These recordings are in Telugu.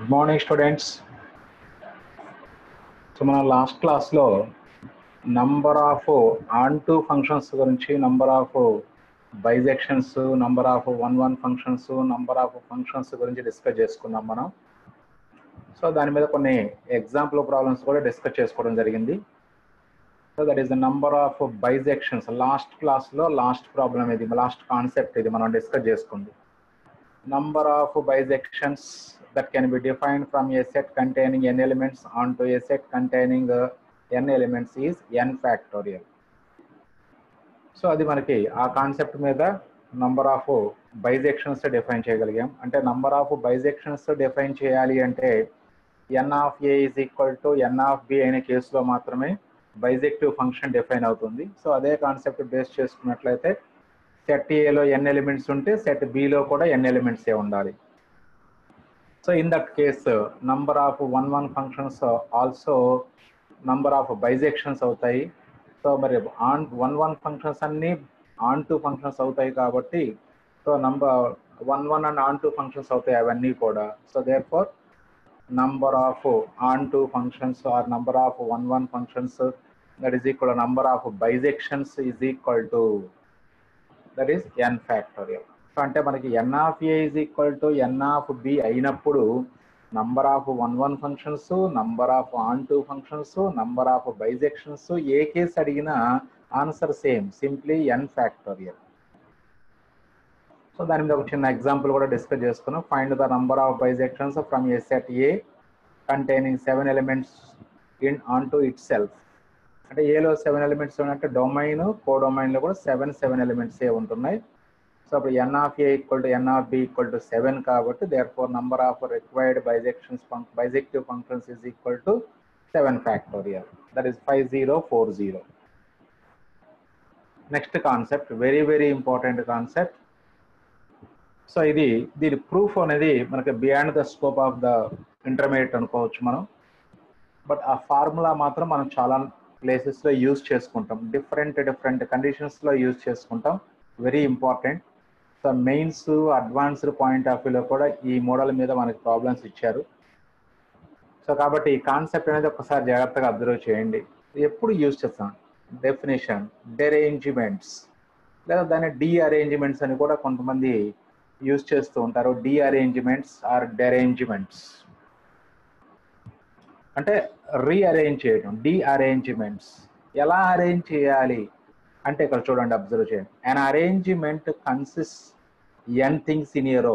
Good morning, students. సో మన లాస్ట్ క్లాస్లో నంబర్ ఆఫ్ ఆన్2 ఫంక్షన్స్ గురించి, number of bijections, number of one functions, number of functions గురించి డిస్కస్ చేసుకున్నాం మనం. సో దాని మీద కొన్ని ఎగ్జాంపుల్ ప్రాబ్లమ్స్ కూడా డిస్కస్ చేసుకోవడం జరిగింది. So that is the number of bijections. Last క్లాస్లో లాస్ట్ ప్రాబ్లం ఇది, లాస్ట్ కాన్సెప్ట్ ఇది మనం డిస్కస్ చేసుకుంది. Number of bisections that can be defined from a set containing n elements onto a set containing n elements is n factorial. So అది మనకి ఆ కాన్సెప్ట్ మీద నంబర్ ఆఫ్ బైజెక్షన్స్ డిఫైన్ చేయగలిగాం. అంటే నంబర్ ఆఫ్ బైజెక్షన్స్ డిఫైన్ చేయాలి అంటే N of A is equal to N of B అయిన కేసులో మాత్రమే బైజెక్టివ్ ఫంక్షన్ డిఫైన్ అవుతుంది. సో అదే కాన్సెప్ట్ బేస్ చేసుకున్నట్లయితే సెట్ ఏలో ఎన్ ఎలిమెంట్స్ ఉంటే సెట్ బిలో కూడా ఎన్ ఎలిమెంట్స్ ఉండాలి. So in that case number of one functions also number of bijections అవుతాయి. సో మరి వన్ ఫంక్షన్స్ అన్ని ఆన్2 ఫంక్షన్స్ అవుతాయి కాబట్టి so number one and onto functions అవుతాయి అవన్నీ కూడా. So therefore number of onto functions are number of one functions that is equal number of bijections is equal to that is n factorial. సో అంటే మనకి n of a is equal to n of b అయినప్పుడు number of one functions, number of onto functions, number of bijections ఏ కేసు అడిగినా answer same, simply n factorial. So దాని మీద ఒక చిన్న ఎగ్జాంపుల్ కూడా డిస్కస్ చేసుకున్నాం. Find the number of bijections from a set A containing 7 elements in onto itself. అంటే ఏలో 7 ఎలిమెంట్స్ అంటే డొమైన్, కోడొమైన్లో కూడా 7 ఎలిమెంట్స్ ఉంటున్నాయి. సో అప్పుడు n of A equal to N of B equal to 7 కాబట్టి therefore number of required bijective functions is equal to 7 factorial. That is 5040. Next concept very very important concept. So దీని ప్రూఫ్ అనేది మనకి beyond the scope of the intermediate అనుకోవచ్చు మనం. బట్ ఆ ఫార్ములా మాత్రం మనం చాలా ప్లేసెస్లో యూజ్ చేసుకుంటాం, డిఫరెంట్ కండిషన్స్లో యూజ్ చేసుకుంటాం. Very important. So mains advanced point of వ్యూలో కూడా ఈ మోడల్ మీద మనకి ప్రాబ్లమ్స్ ఇచ్చారు. సో కాబట్టి ఈ కాన్సెప్ట్ అనేది ఒకసారి జాగ్రత్తగా అబ్జర్వ్ చేయండి. ఎప్పుడు యూజ్ చేస్తాం డెఫినేషన్, డెరేంజ్మెంట్స్ లేదా దాన్ని డీఅరేంజ్మెంట్స్ అని కూడా కొంతమంది యూజ్ చేస్తూ ఉంటారు. డీఅరేంజ్మెంట్స్ ఆర్ డెరేంజ్మెంట్స్ అంటే రీఅరేంజ్ చేయడం. డీఅరేంజ్మెంట్స్ ఎలా అరేంజ్ చేయాలి అంటే ఇక్కడ చూడండి, అబ్జర్వ్ చేయండి. An arrangement consist n things in a row.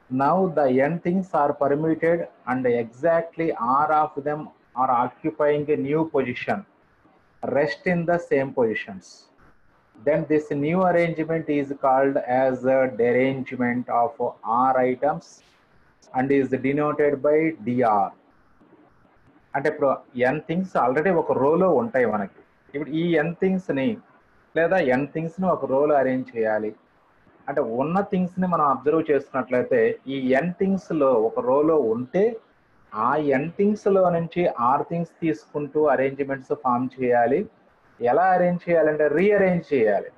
Now the n things are permitted and exactly r of them are occupying a new position, rest in the same positions. Then this new arrangement is called as a derangement of R items and is denoted by dr. అంటే ఇప్పుడు ఎన్ థింగ్స్ ఆల్రెడీ ఒక రోలో ఉంటాయి మనకి. ఇప్పుడు ఈ ఎన్ థింగ్స్ని లేదా ఎన్ థింగ్స్ని ఒక రోలో అరేంజ్ చేయాలి అంటే ఉన్న థింగ్స్ని మనం అబ్జర్వ్ చేస్తున్నట్లయితే ఈ ఎన్ థింగ్స్లో ఒక రోలో ఉంటే ఆ ఎన్ థింగ్స్లో నుంచి ఆర్ థింగ్స్ తీసుకుంటూ అరేంజ్మెంట్స్ ఫామ్ చేయాలి. ఎలా అరేంజ్ చేయాలంటే రీఅరేంజ్ చేయాలి.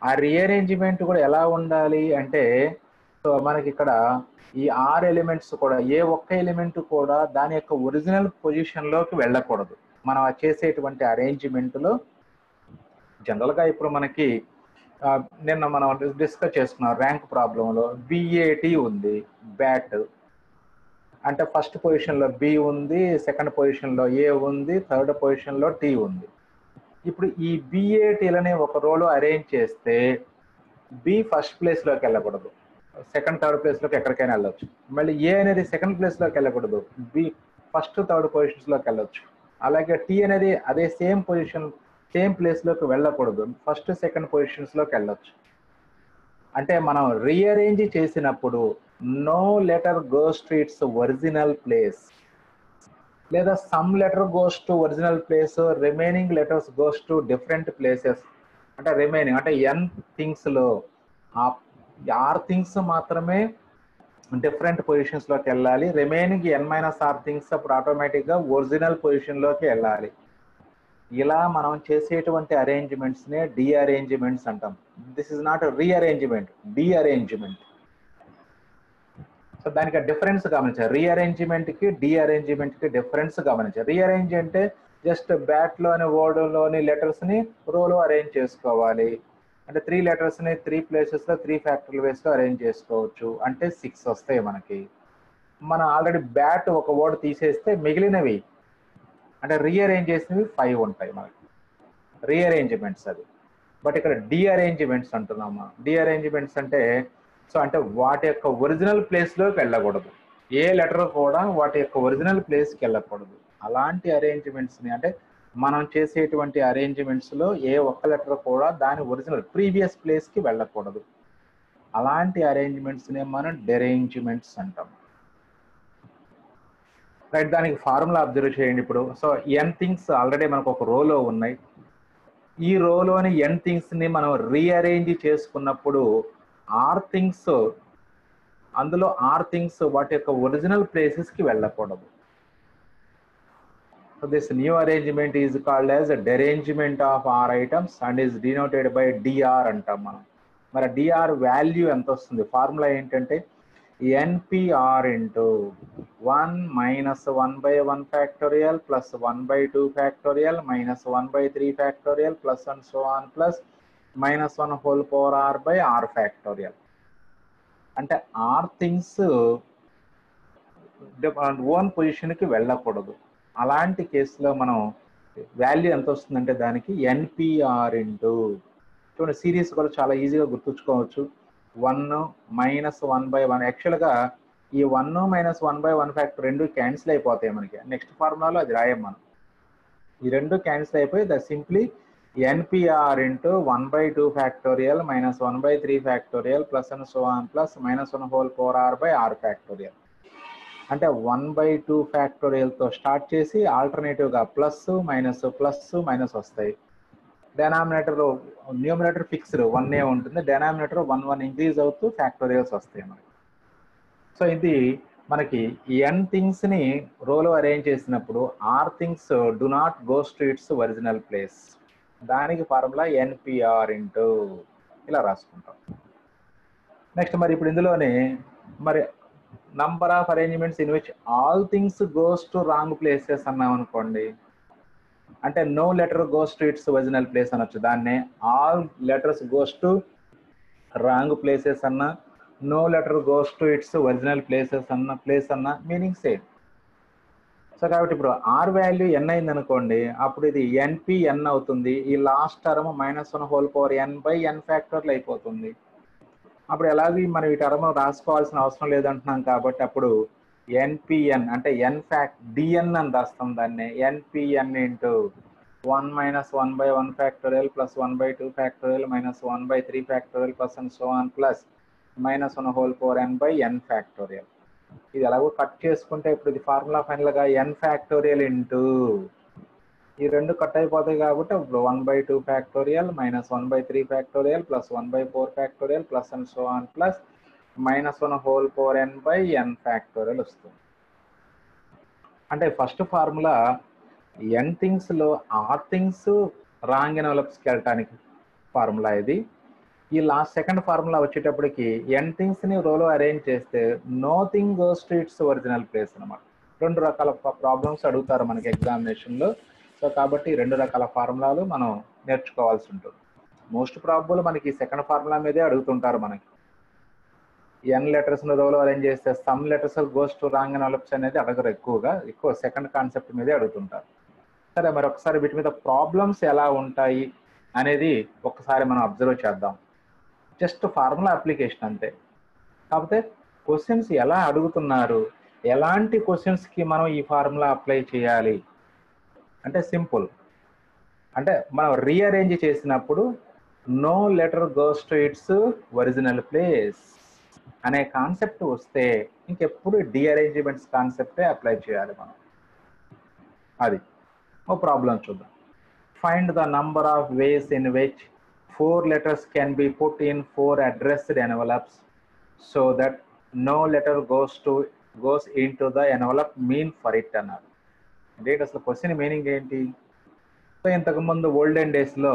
ఆ రీఅరేంజ్మెంట్ కూడా ఎలా ఉండాలి అంటే సో మనకి ఇక్కడ ఈ 6 ఎలిమెంట్స్ కూడా ఏ ఒక్క ఎలిమెంట్ కూడా దాని యొక్క ఒరిజినల్ పొజిషన్లోకి వెళ్ళకూడదు. మనం చేసేటువంటి అరేంజ్మెంట్లో జనరల్గా ఇప్పుడు మనకి నిన్న మనం డిస్కస్ చేసుకున్నాం ర్యాంక్ ప్రాబ్లంలో BAT ఉంది, బ్యాట్ అంటే ఫస్ట్ పొజిషన్లో B ఉంది, సెకండ్ పొజిషన్లో A ఉంది, థర్డ్ పొజిషన్లో T ఉంది. ఇప్పుడు ఈ BATలని ఒక రోలో అరేంజ్ చేస్తే B ఫస్ట్ ప్లేస్లోకి వెళ్ళకూడదు, సెకండ్ థర్డ్ ప్లేస్లోకి ఎక్కడికైనా వెళ్ళొచ్చు. మళ్ళీ A అనేది సెకండ్ ప్లేస్లోకి వెళ్ళకూడదు, B ఫస్ట్ థర్డ్ పొజిషన్స్లోకి వెళ్ళొచ్చు. అలాగే T అనేది అదే సేమ్ ప్లేస్లోకి వెళ్ళకూడదు, ఫస్ట్ సెకండ్ పొజిషన్స్లోకి వెళ్ళొచ్చు. అంటే మనం రీఅరేంజ్ చేసినప్పుడు no letter goes to its original place లేదా some letter goes to original place, remaining letters goes to different places. అంటే రిమైనింగ్ అంటే ఎన్ థింగ్స్లో ఆర్ థింగ్స్ మాత్రమే డిఫరెంట్ పొజిషన్స్లోకి వెళ్ళాలి, రిమైనింగ్ N-R థింగ్స్ అప్పుడు ఆటోమేటిక్గా ఒరిజినల్ పొజిషన్లోకి వెళ్ళాలి. ఇలా మనం చేసేటువంటి అరేంజ్మెంట్స్నే డీఅరేంజ్మెంట్స్ అంటాం. This is not rearrangement, derangement. So దానికి డిఫరెన్స్ గమనించాలి. రీఅరేంజ్మెంట్కి డీఅరేంజ్మెంట్కి డిఫరెన్స్ గమనించాలి. రీఅరేంజ్ అంటే జస్ట్ బ్యాట్లోని వర్డ్లోని లెటర్స్ని రోలో అరేంజ్ చేసుకోవాలి. అంటే 3 లెటర్స్ని 3 ప్లేసెస్లో 3 ఫ్యాక్టరల్ వేస్లో అరేంజ్ చేసుకోవచ్చు. అంటే 6 వస్తాయి మనకి. మనం ఆల్రెడీ బ్యాట్ ఒక వర్డ్ తీసేస్తే మిగిలినవి అంటే రీఅరేంజ్ చేసినవి 5 ఉంటాయి మనకి. రీఅరేంజ్మెంట్స్ అది. బట్ ఇక్కడ డీఅరేంజ్మెంట్స్ అంటున్నామా. డీఅరేంజ్మెంట్స్ అంటే అంటే వాటి యొక్క ఒరిజినల్ ప్లేస్లోకి వెళ్ళకూడదు. ఏ లెటర్ కూడా వాటి యొక్క ఒరిజినల్ ప్లేస్కి వెళ్ళకూడదు. అలాంటి అరేంజ్మెంట్స్ని అంటే మనం చేసేటువంటి అరేంజ్మెంట్స్లో ఏ ఒక్క లెటర్ కూడా దాని ఒరిజినల్ ప్రీవియస్ ప్లేస్కి వెళ్ళకూడదు. అలాంటి అరేంజ్మెంట్స్ని మనం డెరేంజ్మెంట్స్ అంటాం. రైట్, దానికి ఫార్ములా అబ్జర్వ్ చేయండి ఇప్పుడు. సో ఎన్ థింగ్స్ ఆల్రెడీ మనకు ఒక రోలో ఉన్నాయి. ఈ రోలోని ఎన్ థింగ్స్ని మనం రీఅరేంజ్ చేసుకున్నప్పుడు ఆర్ థింగ్స్, అందులో ఆర్ థింగ్స్ వాటి యొక్క ఒరిజినల్ ప్లేసెస్కి వెళ్ళకూడదు. So this new arrangement is called as derangement of r items and is denoted by D r అంటాం మనం. మరి డిఆర్ వాల్యూ ఎంత వస్తుంది? ఫార్ములా ఏంటంటే n P r into 1 minus 1/1 factorial plus 1/2 factorial minus 1/3 factorial plus and so on plus -1 whole power r by r factorial. అంటే ఆర్ థింగ్స్ ఓన్ పొజిషన్కి వెళ్ళకూడదు. అలాంటి కేసులో మనం వాల్యూ ఎంత వస్తుందంటే దానికి ఎన్పిఆర్ ఇంటూ, చూడండి సిరీస్ కూడా చాలా ఈజీగా గుర్తుంచుకోవచ్చు. 1 మైనస్ 1/1. యాక్చువల్గా ఈ 1 మైనస్ 1/1 ఫ్యాక్టర్ రెండు క్యాన్సిల్ అయిపోతాయి మనకి. నెక్స్ట్ ఫార్ములాలో అది రాయం మనం. ఈ రెండు క్యాన్సిల్ అయిపోయి the simply NPR into 1/2 factorial minus 1/3 factorial plus and so on plus -1 whole power r by r factorial. అంటే 1/2 ఫ్యాక్టోరియల్తో స్టార్ట్ చేసి ఆల్టర్నేటివ్గా ప్లస్ మైనస్ వస్తాయి. డెనామినేటర్ న్యూమినేటర్ ఫిక్స్డ్ 1 ఉంటుంది, డెనామినేటర్ 1 ఇంక్రీజ్ అవుతూ ఫ్యాక్టోరియల్స్ వస్తాయి మనకి. సో ఇది మనకి ఎన్ థింగ్స్ని రోలో అరేంజ్ చేసినప్పుడు r things do not goes to its original place. దానికి ఫార్ములా ఎన్పిఆర్ ఇంటూ ఇలా రాసుకుంటాం. నెక్స్ట్ మరి ఇప్పుడు ఇందులోనే మరి number of arrangements in which all things goes to wrong places అన్నాం అనుకోండి, అంటే no letter goes to its original place అనొచ్చు. దాన్నే all letters goes to wrong places అన్నా, no letter goes to its original place అన్న మీనింగ్ సేమ్. సో కాబట్టి ఇప్పుడు ఆర్ వాల్యూ ఎన్ అయింది అనుకోండి, అప్పుడు ఇది ఎన్పిఎన్ అవుతుంది. ఈ last term -1 whole power n by n ఫ్యాక్టర్లు అయిపోతుంది. అప్పుడు ఎలాగీ మనం ఈ టర్మ్ రాసుకోవాల్సిన అవసరం లేదంటున్నాం కాబట్టి అప్పుడు ఎన్పిఎన్ అంటే ఎన్ డిఎన్ అని రాస్తాం. దాన్ని NPN into 1 minus 1/1 factorial plus 1/2 factorial minus 1/3 factorial plus and so on plus -1 whole power n by n factorial. ఇది ఎలాగో కట్ చేసుకుంటే ఇప్పుడు ఇది ఫార్ములా ఫైనల్గా ఎన్ ఫ్యాక్టోరియల్ ఇంటూ ఈ రెండు కట్ అయిపోతాయి కాబట్టి ఇప్పుడు 1/2 factorial minus 1/3 factorial plus 1/4 factorial plus and so on plus -1 whole power n by n factorial వస్తుంది. అంటే ఫస్ట్ ఫార్ములా ఎన్ థింగ్స్లో ఆర్ థింగ్స్ రాంగ్ ఎన్వలప్స్కి వెళ్ళటానికి ఫార్ములా ఇది. ఈ లాస్ట్ సెకండ్ ఫార్ములా వచ్చేటప్పటికి ఎన్ థింగ్స్ని రోలో అరేంజ్ చేస్తే no thing goes to its original place అనమాట. 2 రకాల ప్రాబ్లమ్స్ అడుగుతారు మనకి ఎగ్జామినేషన్లో. సో కాబట్టి 2 రకాల ఫార్ములాలు మనం నేర్చుకోవాల్సి ఉంటుంది. మోస్ట్ ప్రాబబుల్ మనకి సెకండ్ ఫార్ములా మీదే అడుగుతుంటారు. మనకి ఎన్ లెటర్స్ని రోలో అరేంజ్ చేస్తే some letters goes to wrong envelopes అనేది అడగరు. ఎక్కువ సెకండ్ కాన్సెప్ట్ మీదే అడుగుతుంటారు. సరే, మరి ఒకసారి వీటి మీద ప్రాబ్లమ్స్ ఎలా ఉంటాయి అనేది ఒకసారి మనం అబ్జర్వ్ చేద్దాం. జస్ట్ ఫార్ములా అప్లికేషన్ అంతే. కాకపోతే క్వశ్చన్స్ ఎలా అడుగుతున్నారు, ఎలాంటి క్వశ్చన్స్కి మనం ఈ ఫార్ములా అప్లై చేయాలి అంటే సింపుల్. అంటే మనం రీఅరేంజ్ చేసినప్పుడు no letter goes to its original place అనే కాన్సెప్ట్ వస్తే ఇంకెప్పుడు డీఅరేంజ్మెంట్స్ కాన్సెప్టే అప్లై చేయాలి మనం. అది ఓ ప్రాబ్లం చూద్దాం. Find the number of ways in which 4 letters can be put in 4 addressed envelopes so that no letter goes into the envelope mean for it అన్నారు. అంటే అసలు క్వశ్చన్ మీనింగ్ ఏంటి? సో ఇంతకుముందు ఓల్డెన్ డేస్లో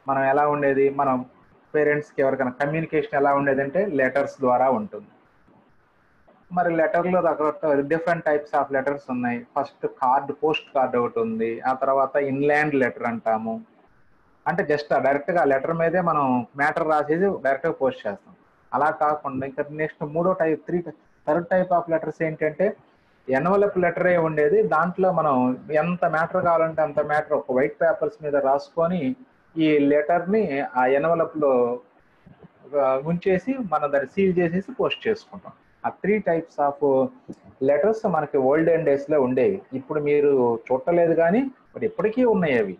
మనం ఎలా ఉండేది, మనం పేరెంట్స్కి ఎవరికైనా కమ్యూనికేషన్ ఎలా ఉండేది అంటే లెటర్స్ ద్వారా ఉంటుంది. మరి లెటర్లో రకరకాల డిఫరెంట్ టైప్స్ ఆఫ్ లెటర్స్ ఉన్నాయి. ఫస్ట్ కార్డ్, పోస్ట్ కార్డ్ ఒకటి ఉంది. ఆ తర్వాత ఇన్లాండ్ లెటర్ అంటాము. అంటే జస్ట్ డైరెక్ట్గా ఆ లెటర్ మీదే మనం మ్యాటర్ రాసేసి డైరెక్ట్గా పోస్ట్ చేస్తాం. అలా కాకుండా ఇంకా next third type of letters ఏంటంటే ఎన్వలప్ లెటరే ఉండేది. దాంట్లో మనం ఎంత మ్యాటర్ కావాలంటే అంత మ్యాటర్ ఒక వైట్ పేపర్స్ మీద రాసుకొని ఈ లెటర్ని ఆ ఎన్వలప్లో ఉంచేసి మనం దాన్ని సీల్ చేసేసి పోస్ట్ చేసుకుంటాం. ఆ 3 టైప్స్ ఆఫ్ లెటర్స్ మనకి ఓల్డెన్ డేస్లో ఉండేవి. ఇప్పుడు మీరు చూడలేదు కానీ బట్ ఇప్పటికీ ఉన్నాయి అవి.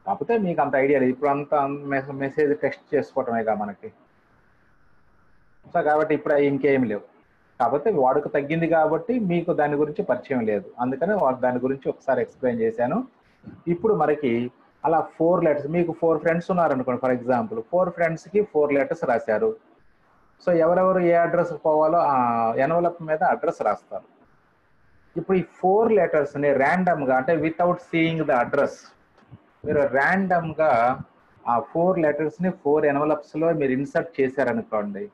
కాకపోతే మీకు అంత ఐడియా లేదు. ఇప్పుడు అంత మెసేజ్ టెక్స్ట్ చేసుకోవటమేగా మనకి. సో కాబట్టి ఇప్పుడు అవి ఇంకేమి లేవు. కాకపోతే వాడుక తగ్గింది కాబట్టి మీకు దాని గురించి పరిచయం లేదు. అందుకని దాని గురించి ఒకసారి ఎక్స్ప్లెయిన్ చేశాను. ఇప్పుడు మనకి అలా 4 లెటర్స్, మీకు 4 ఫ్రెండ్స్ ఉన్నారనుకోండి ఫర్ ఎగ్జాంపుల్. 4 ఫ్రెండ్స్కి 4 లెటర్స్ రాశారు. సో ఎవరెవరు ఏ అడ్రస్ పోవాలో ఆ ఎన్వలప్ మీద అడ్రస్ రాస్తారు. ఇప్పుడు ఈ 4 లెటర్స్ని ర్యాండమ్గా, అంటే వితౌట్ సీయింగ్ ద అడ్రస్, మీరు ర్యాండమ్గా ఆ 4 లెటర్స్ని 4 ఎన్వలప్స్లో మీరు ఇన్సర్ట్ చేశారనుకోండి.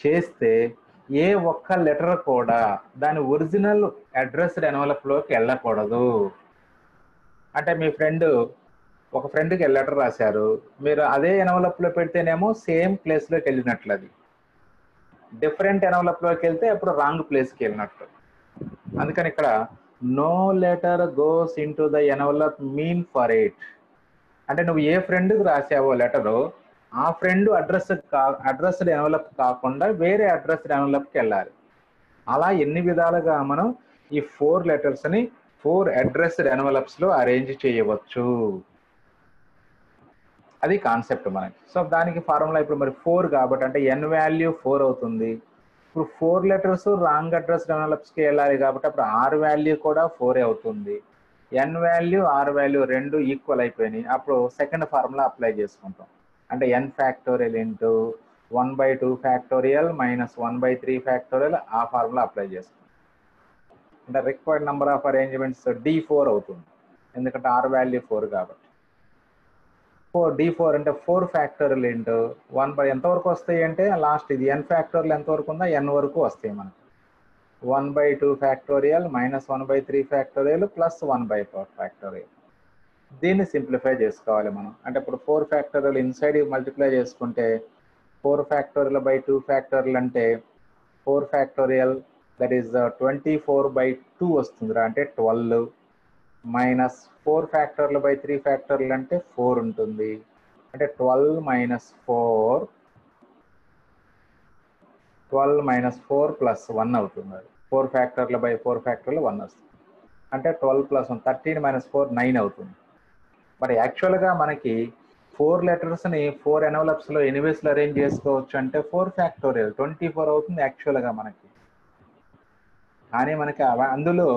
చేస్తే ఏ ఒక్క లెటర్ కూడా దాని ఒరిజినల్ అడ్రస్డ్ ఎన్వలప్లోకి వెళ్ళకూడదు. అంటే మీ ఒక ఫ్రెండ్కి లెటర్ రాశారు, మీరు అదే ఎన్వలప్లో పెడితేనేమో సేమ్ ప్లేస్లోకి వెళ్ళినట్లు, అది డిఫరెంట్ ఎన్వలప్లోకి వెళ్తే అప్పుడు రాంగ్ ప్లేస్కి వెళ్ళినట్టు. అందుకని ఇక్కడ no letter goes in to the envelope mean for it. అంటే నువ్వు ఏ ఫ్రెండ్కి రాసావో లెటరు, ఆ ఫ్రెండ్ అడ్రస్డ్ ఎన్వలప్ కాకుండా వేరే అడ్రస్డ్ ఎన్వలప్కి వెళ్ళాలి. అలా ఎన్ని విధాలుగా మనం ఈ 4 లెటర్స్ని 4 అడ్రస్డ్ ఎన్వలప్స్లో అరేంజ్ చేయవచ్చు. అది కాన్సెప్ట్ మనకి. సో దానికి ఫార్ములా ఇప్పుడు మరి 4 కాబట్టి అంటే n వాల్యూ 4 అవుతుంది. ఇప్పుడు 4 లెటర్స్ రాంగ్ అడ్రస్డ్ ఎన్వలప్స్కి వెళ్ళాలి కాబట్టి అప్పుడు r వాల్యూ కూడా 4 అవుతుంది. n వాల్యూ r వాల్యూ రెండు ఈక్వల్ అయిపోయినాయి. అప్పుడు సెకండ్ ఫార్ములా అప్లై చేసుకుంటాం. అంటే n factorial into 1/2 factorial minus 1/3 factorial, ఆ ఫార్ములా అప్లై చేసుకుంటాం. అంటే required number of arrangements D4 అవుతుంది, ఎందుకంటే r వాల్యూ 4 కాబట్టి. D4 అంటే 4 ఫ్యాక్టోరియల్ ఇంటూ 1 ఎంతవరకు వస్తాయి అంటే లాస్ట్ ఇది n ఫ్యాక్టోరియల్ ఎంతవరకు ఉందో n వరకు వస్తాయి మనకు. 1/2 factorial minus 1/3 factorial plus 1/4 factorial. దీన్ని సింప్లిఫై చేసుకోవాలి మనం. అంటే ఇప్పుడు 4 ఫ్యాక్టోరియల్ ఇన్సైడ్ మల్టిప్లై చేసుకుంటే 4 ఫ్యాక్టోరియల్ బై 2 ఫ్యాక్టోరియల్ అంటే 4 ఫ్యాక్టోరియల్ దట్ ఈస్ 24/2 వస్తుందిరా, అంటే 12 మైనస్ 4 ఫ్యాక్టోరియల్ బై 3 ఫ్యాక్టోరియల్ అంటే 4 ఉంటుంది, అంటే 12 మైనస్ 4 ప్లస్ 1 అవుతుంది. అది 4 ఫ్యాక్టోరియల్ బై 4 ఫ్యాక్టోరియల్ 1 వస్తుంది, అంటే 12 ప్లస్ 1 13 మైనస్ 4 9 అవుతుంది. మరి యాక్చువల్గా మనకి 4 లెటర్స్ని 4 ఎన్వలప్స్లో ఎన్ని వేస్లో అరేంజ్ చేసుకోవచ్చు అంటే 4 ఫ్యాక్టోరియల్ 24 అవుతుంది యాక్చువల్గా మనకి. కానీ మనకి అందులో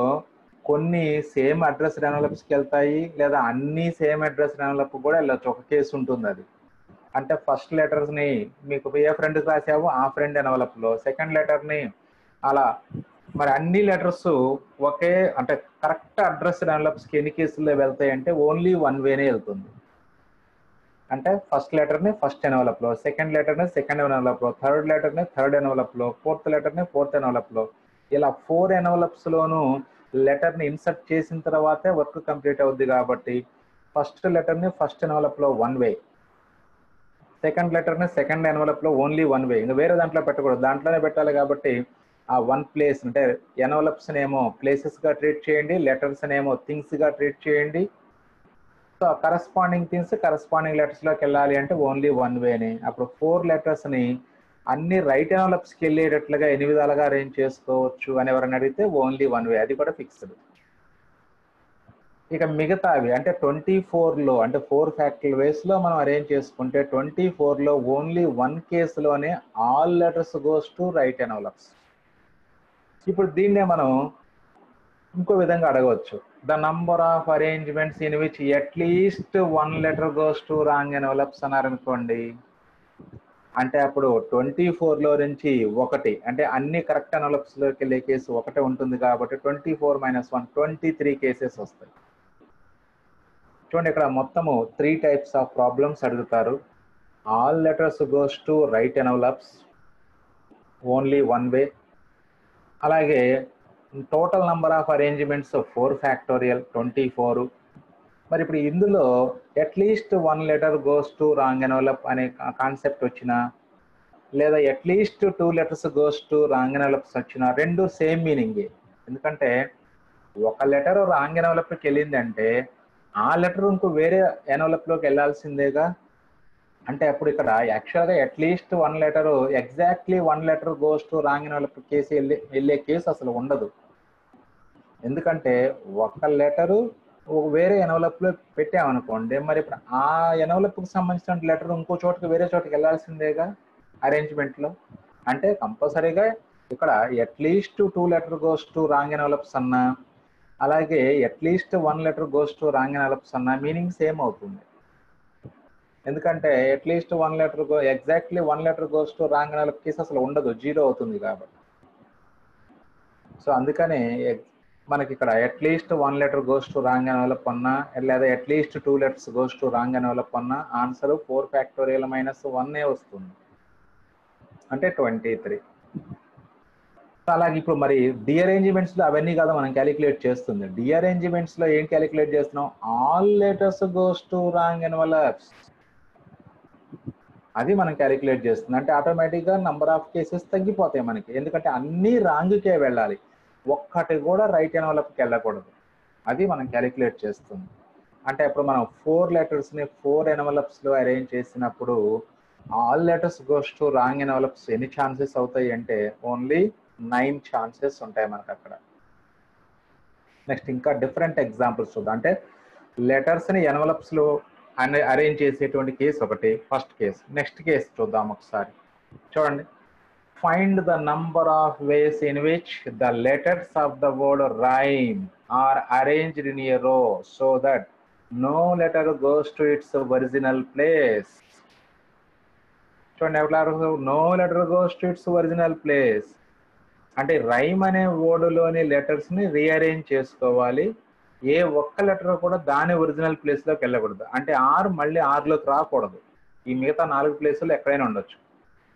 కొన్ని సేమ్ అడ్రస్ ఎన్వలప్స్కి వెళ్తాయి, లేదా అన్ని సేమ్ అడ్రస్ ఎన్వలప్ కూడా వెళ్ళచ్చు. ఒక కేసు ఉంటుంది అది. అంటే ఫస్ట్ లెటర్స్ని మీకు ఏ ఫ్రెండ్కి రాసావో ఆ ఫ్రెండ్ ఎన్వలప్లో, సెకండ్ లెటర్ని అలా. మరి అన్ని లెటర్స్ ఒకే అంటే కరెక్ట్ అడ్రస్ ఎన్వలప్స్కి ఎన్ని కేసుల్లో వెళ్తాయి అంటే ఓన్లీ 1 వేనే వెళ్తుంది. అంటే ఫస్ట్ లెటర్ని ఫస్ట్ ఎన్వలప్లో, సెకండ్ లెటర్ని సెకండ్ ఎన్వలప్లో, థర్డ్ లెటర్ని థర్డ్ ఎన్వలప్లో, ఫోర్త్ లెటర్ని ఫోర్త్ ఎన్వలప్లో, ఇలా 4 ఎన్వలప్స్లోనూ లెటర్ని ఇన్సర్ట్ చేసిన తర్వాతే వర్క్ కంప్లీట్ అవుద్ది. కాబట్టి ఫస్ట్ లెటర్ని ఫస్ట్ ఎన్వలప్లో 1 వే, సెకండ్ లెటర్ని సెకండ్ ఎన్వలప్లో ఓన్లీ 1 వే, ఇంకా వేరే దాంట్లో పెట్టకూడదు, దాంట్లోనే పెట్టాలి. కాబట్టి ఆ 1 ప్లేస్ అంటే ఎన్వలప్స్ని ఏమో ప్లేసెస్గా ట్రీట్ చేయండి, లెటర్స్ని ఏమో థింగ్స్గా ట్రీట్ చేయండి. సో కరస్పాండింగ్ థింగ్స్ కరస్పాండింగ్ లెటర్స్లోకి వెళ్ళాలి అంటే ఓన్లీ 1 వేని. అప్పుడు 4 లెటర్స్ని అన్ని రైట్ ఎన్వలప్స్కి వెళ్ళేటట్లుగా ఎన్ని విధాలుగా అరేంజ్ చేసుకోవచ్చు అని ఎవరైనా అడిగితే ఓన్లీ 1 వే, అది కూడా ఫిక్స్డ్. ఇక మిగతావి అంటే 24లో అంటే 4 ఫ్యాక్టరీ వేస్లో మనం అరేంజ్ చేసుకుంటే 24లో ఓన్లీ 1 కేసులోనే all letters goes to right envelopes. ఇప్పుడు దీన్నే మనం ఇంకో విధంగా అడగవచ్చు, the number of arrangements in which at least 1 letter goes to wrong envelopes అన్నారనుకోండి. అంటే అప్పుడు 24లో నుంచి 1 అంటే అన్ని కరెక్ట్ ఎన్వలప్స్లోకి వెళ్ళే కేసు 1 ఉంటుంది. కాబట్టి 24 మైనస్ 1 23 కేసెస్ వస్తాయి. చూడండి, ఇక్కడ మొత్తము 3 టైప్స్ ఆఫ్ ప్రాబ్లమ్స్ అడుగుతారు. All letters goes to right envelopes, only 1 వే, అలాగే total number of arrangements 4 factorial 24. మరి ఇప్పుడు ఇందులో at least 1 letter goes to wrong envelope అనే కాన్సెప్ట్ వచ్చినా, లేదా at least 2 letters goes to wrong envelopes వచ్చినా రెండు సేమ్ మీనింగే. ఎందుకంటే ఒక లెటర్ రాంగ్ ఎన్వలప్కి వెళ్ళిందంటే ఆ లెటర్ ఇంకో వేరే ఎన్వలప్లోకి వెళ్ళాల్సిందేగా. అంటే అప్పుడు ఇక్కడ యాక్చువల్గా at least 1 letter exactly 1 letter goes to wrong envelope case వెళ్ళే కేసు అసలు ఉండదు. ఎందుకంటే ఒక లెటరు వేరే ఎన్వలప్లో పెట్టామనుకోండి, మరి ఇప్పుడు ఆ ఎన్వలప్కి సంబంధించిన లెటర్ ఇంకో చోటుకి వేరే చోటుకి వెళ్ళాల్సిందేగా అరేంజ్మెంట్లో. అంటే కంపల్సరీగా ఇక్కడ at least 2 letter goes to wrong envelopes అన్నా, అలాగే at least 1 letter goes to wrong envelopes అన్నా మీనింగ్ సేమ్ అవుతుంది. ఎందుకంటే at least 1 letter exactly 1 letter goes to wrong envelope case అసలు ఉండదు, 0 అవుతుంది కాబట్టి. సో అందుకని మనకి ఇక్కడ at least 1 letter goes to wrong envelope అన్నా, లేదా at least 2 letters goes to wrong envelope అన్నా ఆన్సర్ 4 ఫ్యాక్టోరియల్ -1 వస్తుంది, అంటే 23. అలాగే ఇప్పుడు మరి డిఅరేంజ్మెంట్స్ లో అవన్నీ కదా మనం క్యాలిక్యులేట్ చేస్తుంది. డిఅరేంజ్మెంట్స్ లో ఏం క్యాలిక్యులేట్ చేస్తున్నాం? All letters goes to wrong envelopes, అది మనం క్యాలిక్యులేట్ చేస్తుంది. అంటే ఆటోమేటిక్గా నంబర్ ఆఫ్ కేసెస్ తగ్గిపోతాయి మనకి, ఎందుకంటే అన్నీ రాంగ్కే వెళ్ళాలి, ఒక్కటి కూడా రైట్ ఎన్వలప్కి వెళ్ళకూడదు. అది మనం క్యాలిక్యులేట్ చేస్తుంది. అంటే ఇప్పుడు మనం 4 లెటర్స్ని 4 ఎన్వలప్స్లో అరేంజ్ చేసినప్పుడు all letters goes to wrong envelopes ఎన్ని ఛాన్సెస్ అవుతాయి అంటే ఓన్లీ 9 ఛాన్సెస్ ఉంటాయి మనకు అక్కడ. నెక్స్ట్ ఇంకా డిఫరెంట్ ఎగ్జాంపుల్స్ చూద్దాం. అంటే లెటర్స్ని ఎన్వలప్స్లో అరేంజ్ చేసేటువంటి కేసు ఒకటి, ఫస్ట్ కేసు. నెక్స్ట్ కేసు చూద్దాం ఒకసారి. చూడండి, find the number of ways in which the letters of the word rhyme are arranged in a row so that no letter goes to its original place. చూడండి, ఎవరు no letter goes to its original place అంటే రైమ్ అనే వర్డ్లోని లెటర్స్ని రీఅరేంజ్ చేసుకోవాలి, ఏ ఒక్క లెటర్ కూడా దాని ఒరిజినల్ ప్లేస్లోకి వెళ్ళకూడదు. అంటే ఆర్ మళ్ళీ ఆర్లోకి రాకూడదు, ఈ మిగతా 4 ప్లేసులు ఎక్కడైనా ఉండొచ్చు.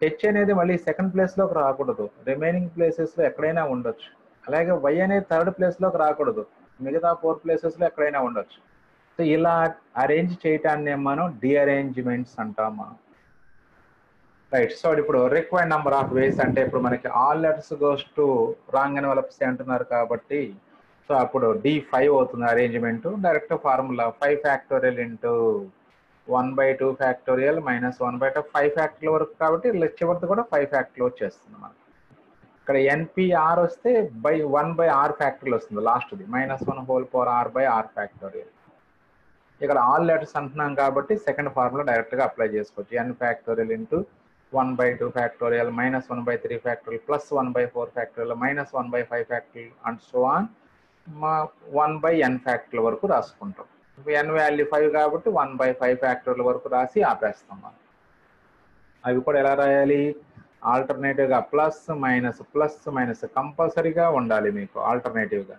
హెచ్ అనేది మళ్ళీ సెకండ్ ప్లేస్లోకి రాకూడదు, రిమైనింగ్ ప్లేసెస్లో ఎక్కడైనా ఉండొచ్చు. అలాగే వై అనేది థర్డ్ ప్లేస్లోకి రాకూడదు, మిగతా 4 ప్లేసెస్లో ఎక్కడైనా ఉండొచ్చు. సో ఇలా అరేంజ్ చేయటాన్ని మనం డిఅరేంజ్మెంట్స్ అంటాం మనం. రైట్. సో ఇప్పుడు రిక్వైర్డ్ నెంబర్ ఆఫ్ వేస్ అంటే ఇప్పుడు మనకి all letters goes to wrong envelopes అంటున్నారు కాబట్టి, సో అప్పుడు D5 అవుతుంది arrangement. Direct formula 5 factorial into 1/2 factorial -1/2 5 ఫ్యాక్టర్ల వరకు కాబట్టి చివరిది కూడా 5 ఫ్యాక్టర్లు వచ్చేస్తుంది మనకి. ఇక్కడ NPR వస్తే 1/r ఫ్యాక్టర్లు వస్తుంది లాస్ట్ది, -1/r/r ఫ్యాక్టోరియల్. ఇక్కడ ఆల్ లెటర్స్ అంటున్నాం కాబట్టి సెకండ్ ఫార్ములా డైరెక్ట్గా అప్లై చేసుకోవచ్చు. n factorial into 1/2 factorial -1/3 factorial +1/4 factorial -1/5 factorial and so on 1/n factorial వరకు రాసుకుంటాం. n వాల్యూ 5 కాబట్టి 1/5 ఫ్యాక్టోరియల్ వరకు రాసి ఆపేస్తాం మనం. అవి కూడా ఎలా రాయాలి? ఆల్టర్నేటివ్గా ప్లస్ మైనస్ కంపల్సరీగా ఉండాలి మీకు ఆల్టర్నేటివ్గా.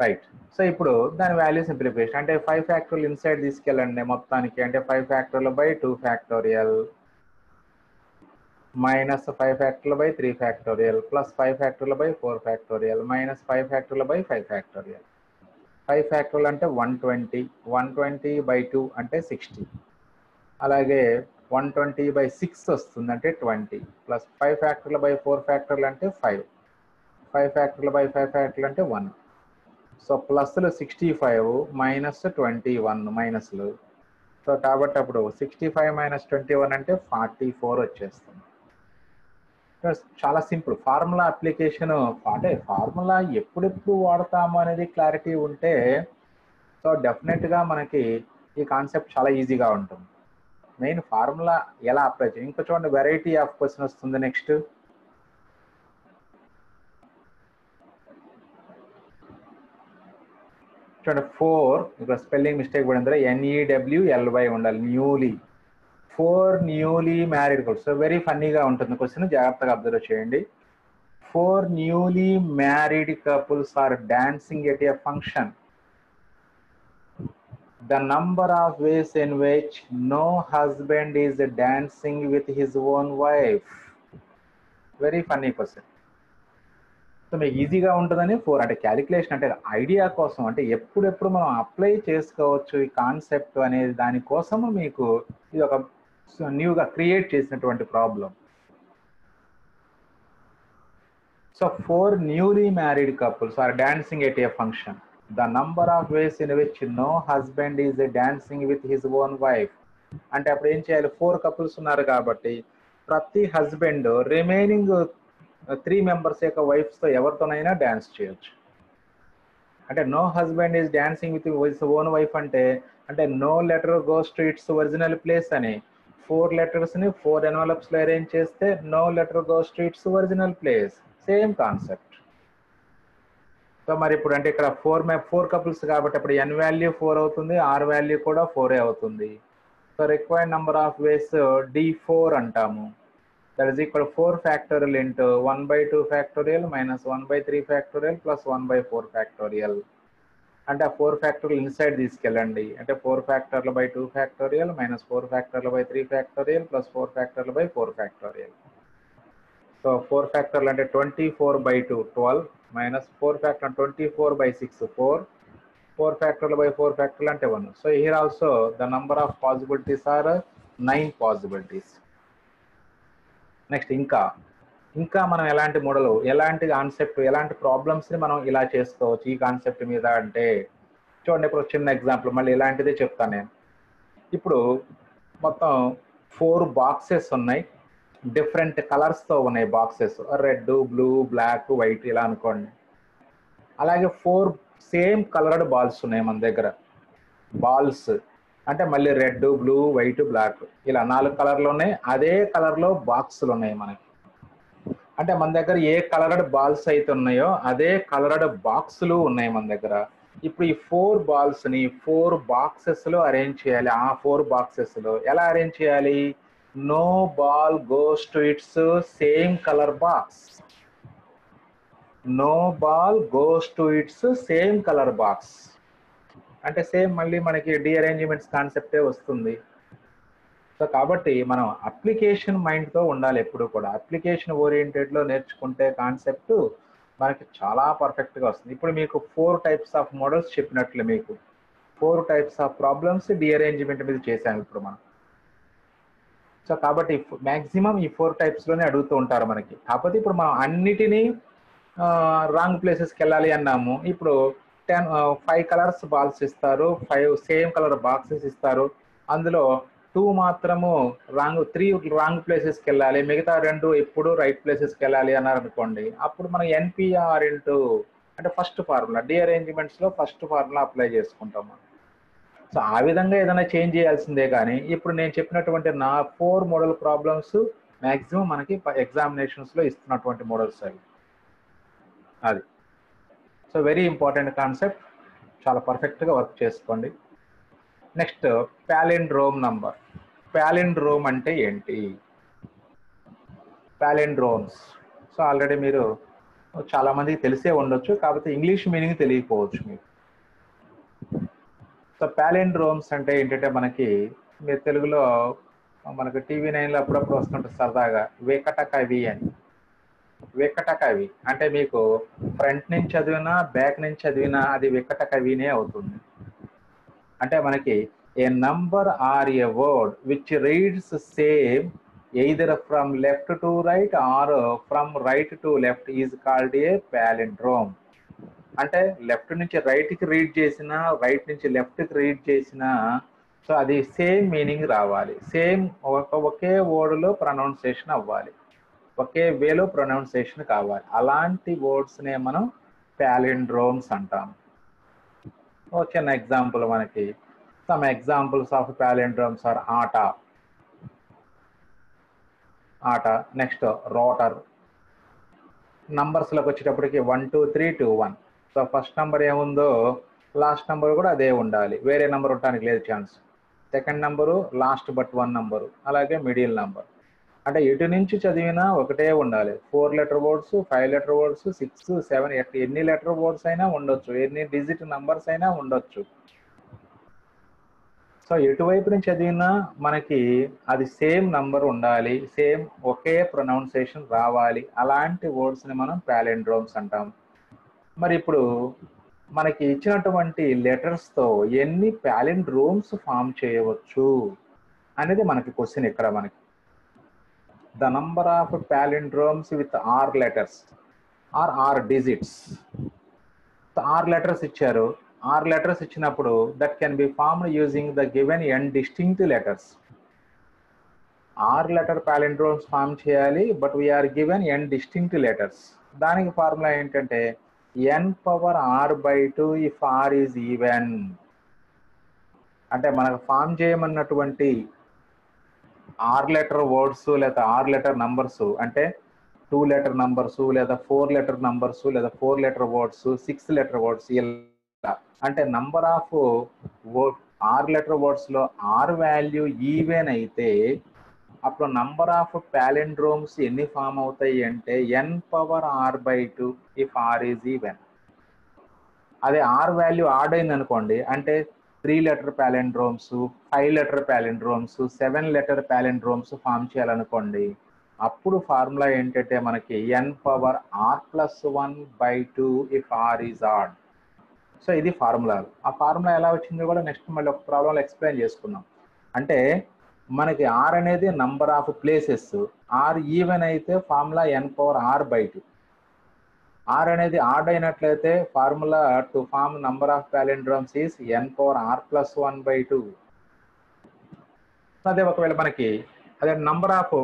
రైట్. సో ఇప్పుడు దాని వాల్యూ సింప్లిఫికేషన్ అంటే 5 ఫ్యాక్టోరియల్ ఇన్సైడ్ తీసుకెళ్ళండి మొత్తానికి, అంటే 5 factorial by 2 factorial -5 factorial by 3 factorial +5 factorial by 4 factorial -5 factorial by 5 factorial. 5 factorial అంటే 120, 120 బై 2 అంటే 60, అలాగే 120 బై 6 వస్తుంది అంటే 20, +5 ఫ్యాక్టోరియల్ బై 4 ఫ్యాక్టోరియల్ అంటే 5, 5 ఫ్యాక్టోరియల్ బై 5 ఫ్యాక్టోరియల్ అంటే 1. సో ప్లస్లు 65 -21 మైనస్లు. సో కాబట్టి అప్పుడు 65 - 21 అంటే 44 వచ్చేస్తుంది. చాలా సింపుల్ ఫార్ములా అప్లికేషన్. అంటే ఫార్ములా ఎప్పుడెప్పుడు వాడతాము అనేది క్లారిటీ ఉంటే సో డెఫినెట్గా మనకి ఈ కాన్సెప్ట్ చాలా ఈజీగా ఉంటుంది. మెయిన్ ఫార్ములా ఎలా అప్లై చేయాలి. ఇంకా చూడండి, వెరైటీ ఆఫ్ క్వశ్చన్ వస్తుంది నెక్స్ట్. చూడండి 4 ఇక్కడ స్పెల్లింగ్ మిస్టేక్ పడింది, NEWLY ఉండాలి, newly. 4 newly married couples. So very ఫన్నీగా ఉంటుంది క్వశ్చన్, జాగ్రత్తగా అబ్జర్వ్ చేయండి. 4 newly married couples are dancing at a function. The number of ways in which no husband is dancing with his own wife. Very funny question. So మీకు ఈజీగా ఉంటుందని 4 అంటే క్యాలిక్యులేషన్ అంటే ఐడియా కోసం అంటే ఎప్పుడెప్పుడు మనం అప్లై చేసుకోవచ్చు ఈ కాన్సెప్ట్ అనేది దానికోసము మీకు ఇది ఒక న్యూగా క్రియేట్ చేసినటువంటి problem. So 4 newly married couples are dancing at a function. The number of ways in which no husband is dancing with his own wife. అంటే అప్పుడు ఏం చేయాలి, 4 కపుల్స్ ఉన్నారు కాబట్టి ప్రతి హస్బెండ్ రిమైనింగ్ 3 మెంబర్స్ యొక్క వైఫ్స్ తో ఎవరితోనైనా డాన్స్ చేయొచ్చు. అంటే no husband is dancing with his own wife అంటే no letter goes to its original place అని 4 లెటర్స్ ని 4 ఎన్వలప్స్ లో అరేంజ్ చేస్తే no letter goes to its original place. Same concept. So మరి ఇప్పుడు అంటే ఇక్కడ 4 కపుల్స్ కాబట్టి అప్పుడు n వాల్యూ 4 అవుతుంది, r వాల్యూ కూడా 4 అవుతుంది. So required number of ways D4 అంటాము. That is equal 4 factorial into 1/2 factorial minus 1/3 factorial plus 1/4 factorial. అంటే ఆ 4 ఫ్యాక్టోరియల్ ఇన్సైడ్ తీసుకెళ్ళండి. అంటే 4 factorial by 2 factorial minus 4 factorial by 3 factorial plus 4 factorial by 4 factorial. So 4 factorial అంటే 24/2 12 minus 4 factorial 24/6 4 4 factorial by 4 factorial అంటే 1. So here also the number of possibilities are 9 possibilities. Next ఇంకా మనం ఎలాంటి మోడల్, ఎలాంటి కాన్సెప్ట్, ఎలాంటి ప్రాబ్లమ్స్ ని మనం ఇలా చేసుకోవచ్చు ఈ కాన్సెప్ట్ మీద అంటే చూడండి. ఇప్పుడు చిన్న ఎగ్జాంపుల్ మళ్ళీ ఇలాంటిదే చెప్తాను నేను. ఇప్పుడు మొత్తం 4 బాక్సెస్ ఉన్నాయి, డిఫరెంట్ కలర్స్ తో ఉన్నాయి boxes, red, blue, black, white ఇలా అనుకోండి. అలాగే 4 సేమ్ కలర్డ్ బాల్స్ ఉన్నాయి మన దగ్గర. బాల్స్ అంటే మళ్ళీ రెడ్, బ్లూ, వైట్, బ్లాక్ ఇలా 4 కలర్లు ఉన్నాయి. అదే కలర్ లో బాక్సులు ఉన్నాయి మనకి. అంటే మన దగ్గర ఏ కలర్డ్ బాల్స్ అయితే ఉన్నాయో అదే కలర్డ్ బాక్సులు ఉన్నాయి మన దగ్గర. ఇప్పుడు ఈ 4 బాల్స్ ని 4 బాక్సెస్ లో అరేంజ్ చేయాలి. ఆ 4 బాక్సెస్ లో ఎలా అరేంజ్ చేయాలి? No ball goes to its same colour box. No ball goes to its same colour box అంటే సేమ్ మళ్ళీ మనకి డిఅరేంజ్మెంట్స్ కాన్సెప్టే వస్తుంది. సో కాబట్టి మనం అప్లికేషన్ మైండ్తో ఉండాలి ఎప్పుడు కూడా. అప్లికేషన్ ఓరియంటెడ్లో నేర్చుకుంటే కాన్సెప్ట్ మనకి చాలా పర్ఫెక్ట్గా వస్తుంది. ఇప్పుడు మీకు 4 టైప్స్ ఆఫ్ మోడల్స్ చెప్పినట్లు మీకు 4 టైప్స్ ఆఫ్ ప్రాబ్లమ్స్ డిఅరేంజ్మెంట్ మీద చేశాము ఇప్పుడు మనం. సో కాబట్టి మ్యాక్సిమం ఈ 4 టైప్స్లోనే అడుగుతూ ఉంటారు మనకి. కాకపోతే ఇప్పుడు మనం అన్నిటినీ రాంగ్ ప్లేసెస్కి వెళ్ళాలి అన్నాము. ఇప్పుడు 5 కలర్స్ బాల్స్ ఇస్తారు, 5 సేమ్ కలర్ బాక్సెస్ ఇస్తారు. అందులో 2 మాత్రము 3 రాంగ్ ప్లేసెస్కి వెళ్ళాలి, మిగతా 2 ఎప్పుడు రైట్ ప్లేసెస్కి వెళ్ళాలి అన్నారు అనుకోండి. అప్పుడు మనం ఎన్పిఆర్ ఇంటూ అంటే ఫస్ట్ ఫార్ములా, డిఅరేంజ్మెంట్స్లో ఫస్ట్ ఫార్ములా అప్లై చేసుకుంటాం. సో ఆ విధంగా ఏదైనా చేంజ్ చేయాల్సిందే. కానీ ఇప్పుడు నేను చెప్పినటువంటి నా 4 మోడల్ ప్రాబ్లమ్స్ మ్యాక్సిమం మనకి ఎగ్జామినేషన్స్లో ఇస్తున్నటువంటి మోడల్స్ అవి. అది సో వెరీ ఇంపార్టెంట్ కాన్సెప్ట్, చాలా పర్ఫెక్ట్గా వర్క్ చేసుకోండి. Next palindrome number. ప్యాలిండ్రోమ్ అంటే ఏంటి? ప్యాలిండ్రోమ్స్ సో ఆల్రెడీ మీరు చాలామందికి తెలిసే ఉండొచ్చు, కాకపోతే ఇంగ్లీష్ మీనింగ్ తెలియకపోవచ్చు మీకు. సో ప్యాలిండ్రోమ్స్ అంటే ఏంటంటే మనకి మీరు తెలుగులో మనకు టీవీ 9లో అప్పుడప్పుడు వస్తుంటుంది సరదాగా వికట కవి అని. వికట కవి అంటే మీకు ఫ్రంట్ నుంచి చదివినా బ్యాక్ నుంచి చదివినా అది వికట కవినే అవుతుంది. అంటే మనకి a number or a word which reads same either from left to right or from right to left is called a palindrome. అంటే లెఫ్ట్ నుంచి రైట్కి రీడ్ చేసినా రైట్ నుంచి లెఫ్ట్కి రీడ్ చేసినా సో అది సేమ్ మీనింగ్ రావాలి, సేమ్ ఒకే వర్డ్లో ప్రొనౌన్సియేషన్ అవ్వాలి, ఒకే వేలో ప్రొనౌన్సియేషన్ కావాలి. అలాంటి వర్డ్స్నే మనం ప్యాలిండ్రోమ్స్ అంటాం. చిన్న ఎగ్జాంపుల్ మనకి సమ్ ఎగ్జాంపుల్స్ ఆఫ్ ప్యాలిండ్రోమ్స్ ఆర్ ఆట, నెక్స్ట్ రోటర్. నంబర్స్లోకి వచ్చేటప్పటికి 1 2 3 2 1. సో ఫస్ట్ నెంబర్ ఏముందో లాస్ట్ నెంబర్ కూడా అదే ఉండాలి, వేరే నెంబర్ ఉండడానికి లేదు chance. Second number last but 1 number, అలాగే మిడిల్ నెంబర్. అంటే ఎటు నుంచి చదివినా ఒకటే ఉండాలి. 4 లెటర్ వర్డ్స్, 5 లెటర్ వర్డ్స్, 6 7 ఎన్ని లెటర్ వర్డ్స్ అయినా ఉండొచ్చు, ఎన్ని డిజిట్ నంబర్స్ అయినా ఉండొచ్చు. సో ఎటువైపు నుంచి చదివినా మనకి అది సేమ్ నంబర్ ఉండాలి, సేమ్ ఒకే ప్రొనౌన్సియేషన్ రావాలి. అలాంటి వర్డ్స్ని మనం ప్యాలిండ్రోమ్స్ అంటాం. మరి ఇప్పుడు మనకి ఇచ్చినటువంటి లెటర్స్తో ఎన్ని ప్యాలిండ్రోమ్స్ ఫామ్ చేయవచ్చు అనేది మనకి క్వశ్చన్ ఇక్కడ మనకి. The number of palindromes with r letters or r digits. R letters ఇచ్చారు. ఆర్ లెటర్స్ ఇచ్చినప్పుడు that can be formed using the given n distinct letters. R letter palindromes form చేయాలి, but we are given n distinct letters. దానికి ఫార్ములా ఏంటంటే n⁻r/2 if r is even. అంటే మనకు ఫామ్ చేయమన్నటువంటి ఆర్ లెటర్ వర్డ్స్ లేదా ఆర్ లెటర్ నంబర్స్ అంటే 2 లెటర్ నంబర్స్ లేదా 4 లెటర్ నంబర్స్ లేదా 4 లెటర్ వర్డ్స్ 6 లెటర్ వర్డ్స్ ఇలా అంటే number of are letter words లో ఆర్ వాల్యూ ఈవెన్ అయితే అప్పుడు నంబర్ ఆఫ్ ప్యాలిండ్రోమ్స్ ఎన్ని ఫామ్ అవుతాయి అంటే n⁻r/2 if r is even. అదే ఆర్ వాల్యూ ఆడ్ అయింది అనుకోండి, అంటే 3 letter ప్యాలిండ్రోమ్స్, 5 letter ప్యాలిండ్రోమ్స్, 7 letter palindromes form చేయాలనుకోండి, అప్పుడు ఫార్ములా ఏంటంటే మనకి n⁻r+1/2 if r is odd. So ఇది ఫార్ములా. ఆ ఫార్ములా ఎలా వచ్చిందో కూడా నెక్స్ట్ మళ్ళీ ఒక ప్రాబ్లంలో ఎక్స్ప్లెయిన్ చేసుకుందాం. అంటే మనకి ఆర్ అనేది number of places, r even అయితే ఫార్ములా n⁻r/2. ఆర్ అనేది ఆడ్ అయినట్లయితే formula to form number of palindromes is n⁻r+1/2. అదే ఒకవేళ మనకి అదే నంబర్ ఆఫ్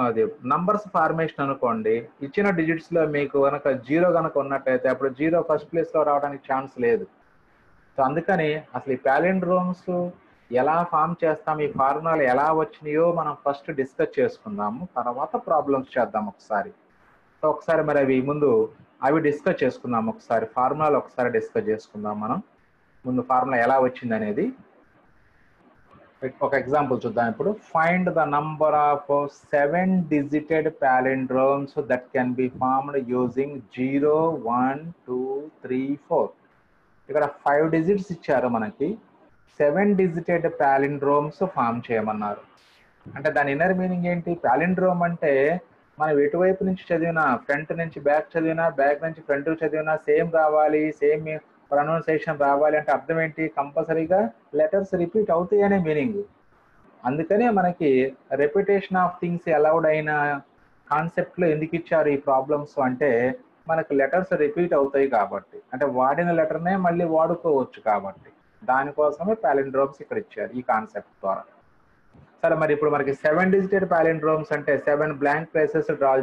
అది నంబర్స్ ఫార్మేషన్ అనుకోండి, ఇచ్చిన డిజిట్స్ లో మీకు కనుక 0 కనుక ఉన్నట్టయితే అప్పుడు 0 ఫస్ట్ ప్లేస్ లో రావడానికి ఛాన్స్ లేదు. సో అందుకని అసలు ఈ ప్యాలిండ్రోమ్స్ ఎలా ఫామ్ చేస్తాం, ఈ ఫార్ములాలు ఎలా వచ్చినాయో మనం ఫస్ట్ డిస్కస్ చేసుకుందాము, తర్వాత ప్రాబ్లమ్స్ చేద్దాం ఒకసారి. సో ఒకసారి మరి అవి డిస్కస్ చేసుకుందాం. ఒకసారి ఫార్ములాలు ఒకసారి డిస్కస్ చేసుకుందాం మనం. ముందు ఫార్ములా ఎలా వచ్చింది అనేది ఒక ఎగ్జాంపుల్ చూద్దాం. ఇప్పుడు find the number of 7 digited palindromes that can be formed using 0, 1, 2, 3, 4. ఇక్కడ 5 డిజిట్స్ ఇచ్చారు మనకి. 7 డిజిటెడ్ ప్యాలిండ్రోమ్స్ ఫామ్ చేయమన్నారు. అంటే దాని ఇన్నర్ మీనింగ్ ఏంటి? ప్యాలిండ్రోమ్ అంటే మనం ఎటువైపు నుంచి చదివినా, ఫ్రంట్ నుంచి బ్యాక్ చదివినా, బ్యాక్ నుంచి ఫ్రంట్ చదివినా సేమ్ రావాలి, సేమ్ ప్రొనౌన్సియేషన్ రావాలి అంటే అర్థం ఏంటి? కంపల్సరీగా లెటర్స్ రిపీట్ అవుతాయి అనే మీనింగ్. అందుకనే మనకి రెపిటేషన్ ఆఫ్ థింగ్స్ అలౌడ్ అయిన కాన్సెప్ట్లో ఎందుకు ఇచ్చారు ఈ ప్రాబ్లమ్స్ అంటే మనకు లెటర్స్ రిపీట్ అవుతాయి కాబట్టి, అంటే వాడిన లెటర్నే మళ్ళీ వాడుకోవచ్చు కాబట్టి, దానికోసమే ప్యాలిండ్రోమ్స్ ఇక్కడ ఇచ్చారు ఈ కాన్సెప్ట్ ద్వారా. సరే, మరి ఇప్పుడు మనకి 7 డిజిటెడ్ ప్యాలిండ్రోమ్స్ అంటే 7 బ్లాంక్ ప్లేసెస్ డ్రా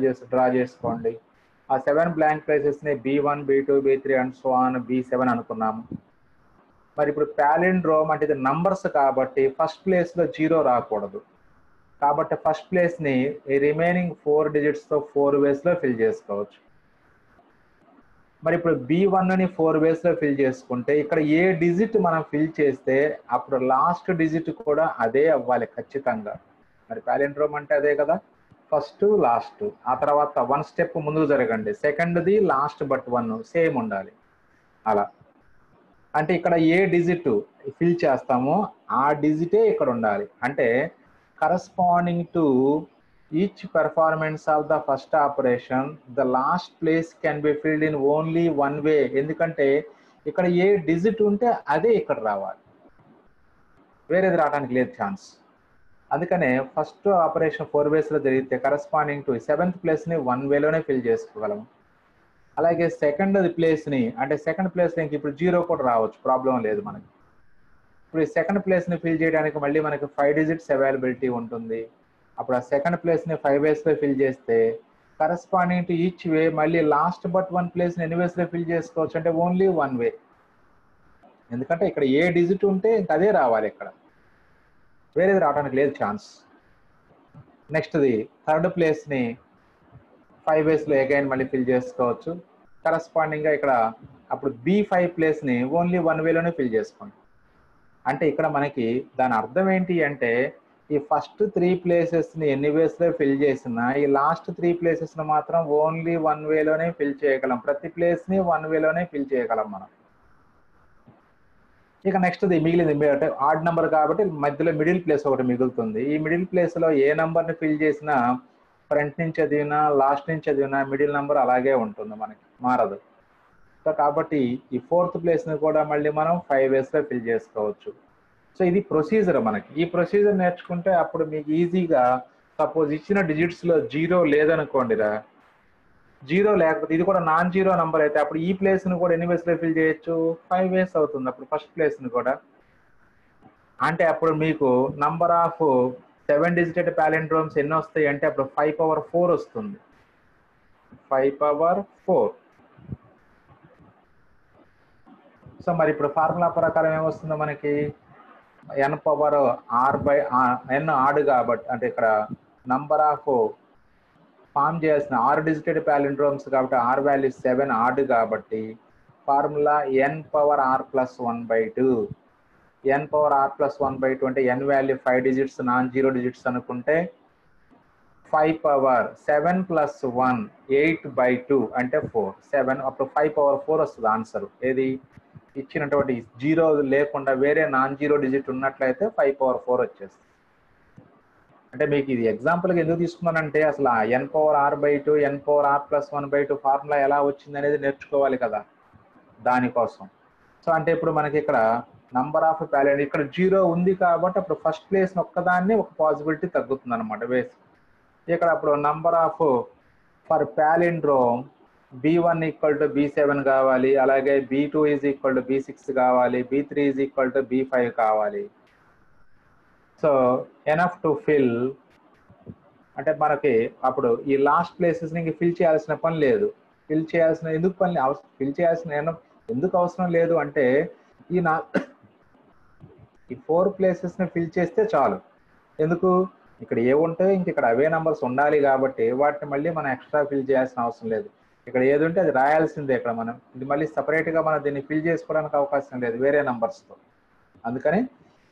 చేసుకోండి. ఆ 7 బ్లాంక్ ప్లేసెస్ ని B1, B2, B3 and so on B7 అనుకున్నాము. మరి ఇప్పుడు ప్యాలిండ్రోమ్ అంటే ఇది నంబర్స్ కాబట్టి ఫస్ట్ ప్లేస్ లో 0 రాకూడదు. కాబట్టి ఫస్ట్ ప్లేస్ ని రిమైనింగ్ 4 డిజిట్స్ తో 4 వేస్ లో ఫిల్ చేసుకోవచ్చు. మరి ఇప్పుడు B1 ని 4 వేస్ లో ఫిల్ చేసుకుంటే ఇక్కడ ఏ డిజిట్ మనం ఫిల్ చేస్తే అప్పుడు లాస్ట్ డిజిట్ కూడా అదే అవ్వాలి ఖచ్చితంగా. మరి ప్యాలిండ్రోమ్ అంటే అదే కదా, ఫస్ట్ లాస్ట్, ఆ తర్వాత 1 స్టెప్ ముందుకు జరగండి, సెకండ్ది లాస్ట్ బట్ 1 సేమ్ ఉండాలి. అలా అంటే ఇక్కడ ఏ డిజిట్ ఫిల్ చేస్తామో ఆ డిజిటే ఇక్కడ ఉండాలి. అంటే corresponding to each performance of the first operation the last place can be filled in only one way. ఎందుకంటే ఇక్కడ ఏ డిజిట్ ఉంటే అదే ఇక్కడ రావాలి, వేరేది రావడానికి లేదు ఛాన్స్. అందుకనే ఫస్ట్ ఆపరేషన్ 4 వేస్ లో జరిగితే కరస్పాండింగ్ టు 7th ప్లేస్ ని 1 వేలోనే ఫిల్ చేసుకోగలము. అలాగే సెకండ్ ప్లేస్ ని అంటే సెకండ్ ప్లేస్ ని ఇప్పుడు 0 కూడా రావచ్చు, ప్రాబ్లం లేదు మనకి. ఇప్పుడు ఈ సెకండ్ ప్లేస్ ని ఫిల్ చేయడానికి మళ్ళీ మనకి 5 డిజిట్స్ అవైలబిలిటీ ఉంటుంది. అప్పుడు ఆ సెకండ్ ప్లేస్ ని 5 వేస్ లో ఫిల్ చేస్తే కరస్పాండింగ్ టు ఈచ్ వే మళ్ళీ లాస్ట్ బట్ 1 ప్లేస్ ని ఎన్ని వేస్ లో ఫిల్ చేసుకోవచ్చు అంటే ఓన్లీ 1 వే. ఎందుకంటే ఇక్కడ ఏ డిజిట్ ఉంటే ఇంకా అదే రావాలి, ఇక్కడ వేరేది రావడానికి లేదు ఛాన్స్. నెక్స్ట్ది థర్డ్ ప్లేస్ ని 5 వేస్ లో అగైన్ మళ్ళీ ఫిల్ చేసుకోవచ్చు. కరస్పాండింగ్ గా ఇక్కడ అప్పుడు B5 ప్లేస్ ని ఓన్లీ 1 వేలోనే ఫిల్ చేసుకోండి. అంటే ఇక్కడ మనకి దాని అర్థం ఏంటి అంటే ఈ ఫస్ట్ 3 ప్లేసెస్ ని ఎన్ని వేస్ లో ఫిల్ చేసినా ఈ లాస్ట్ 3 ప్లేసెస్ ని మాత్రం ఓన్లీ 1 వేలోనే ఫిల్ చేయగలం. ప్రతి ప్లేస్ ని 1 వేలోనే ఫిల్ చేయగలం మనం. ఇక నెక్స్ట్ది మిగిలింది అంటే ఆడ్ నెంబర్ కాబట్టి మధ్యలో మిడిల్ ప్లేస్ ఒకటి మిగులుతుంది. ఈ మిడిల్ ప్లేస్లో ఏ నెంబర్ని ఫిల్ చేసినా ఫ్రంట్ నుంచి చదివినా లాస్ట్ నుంచి చదివినా మిడిల్ నెంబర్ అలాగే ఉంటుంది, మనకి మారదు. సో కాబట్టి ఈ ఫోర్త్ ప్లేస్ని కూడా మళ్ళీ మనం 5 వేస్లో ఫిల్ చేసుకోవచ్చు. సో ఇది ప్రొసీజర్. మనకి ఈ ప్రొసీజర్ నేర్చుకుంటే అప్పుడు మీకు ఈజీగా, సపోజ్ ఇచ్చిన డిజిట్స్లో 0 లేదనుకోండిరా, 0 లేకపోతే ఇది కూడా నాన్ జీరో నెంబర్ అయితే అప్పుడు ఈ ప్లేస్ని కూడా ఎన్ని వేస్లో ఫిల్ చేయొచ్చు? 5 వేస్ అవుతుంది అప్పుడు ఫస్ట్ ప్లేస్ని కూడా. అంటే అప్పుడు మీకు నంబర్ ఆఫ్ 7 డిజిటెడ్ ప్యాలిండ్రోమ్స్ ఎన్ని వస్తాయి అంటే అప్పుడు 5^4 వస్తుంది. 5^4. సో మరి ఇప్పుడు ఫార్ములా ప్రకారం ఏమొస్తుందో మనకి n ఆడ్ కాబట్టి, అంటే ఇక్కడ నంబర్ ఆఫ్ ఫామ్ చేయాల్సిన 6 డిజిటెడ్ ప్యాలిండ్రోమ్స్ కాబట్టి r వాల్యూ 7 ఆడ్ కాబట్టి ఫార్ములా n^r+1/2. n^r+1/2 అంటే n value 5 digits non zero digits అనుకుంటే 5^7 + 1 8/2 అంటే 4. 7 అప్పుడు 5^4 వస్తుంది ఆన్సర్. ఏది ఇచ్చినటువంటి 0 లేకుండా వేరే నాన్ జీరో డిజిట్ ఉన్నట్లయితే 5^4 వచ్చేస్తుంది. అంటే మీకు ఇది ఎగ్జాంపుల్గా ఎందుకు తీసుకున్నానంటే అసలు ఆ n^r/2 n^r+1/2 ఫార్ములా ఎలా వచ్చింది అనేది నేర్చుకోవాలి కదా, దానికోసం. సో అంటే ఇప్పుడు మనకి ఇక్కడ నంబర్ ఆఫ్ ప్యాలిండ్రోమ్ ఇక్కడ 0 ఉంది కాబట్టి అప్పుడు ఫస్ట్ ప్లేస్ ఒక్కదాన్ని ఒక పాసిబిలిటీ తగ్గుతుంది అనమాట వేసి. ఇక్కడ అప్పుడు number of for palindrome B1 = B7 కావాలి, అలాగే B2 = B6 కావాలి, B3 = B5 కావాలి. సో ఎనఫ్ టు ఫిల్ అంటే మనకి అప్పుడు ఈ లాస్ట్ ప్లేసెస్ని ఇంక ఫిల్ చేయాల్సిన పని లేదు. ఫిల్ చేయాల్సిన ఎందుకు అవసరం లేదు అంటే ఈ 4 ప్లేసెస్ని ఫిల్ చేస్తే చాలు. ఎందుకు? ఇక్కడ ఏముంటే ఇంక ఇక్కడ అవే నెంబర్స్ ఉండాలి కాబట్టి వాటిని మళ్ళీ మనం ఎక్స్ట్రా ఫిల్ చేయాల్సిన అవసరం లేదు. ఇక్కడ ఏది ఉంటే అది రాయాల్సిందే. ఇక్కడ మనం ఇది మళ్ళీ సపరేట్గా మనం దీన్ని ఫిల్ చేసుకోవడానికి అవకాశం లేదు వేరే నెంబర్స్తో. అందుకని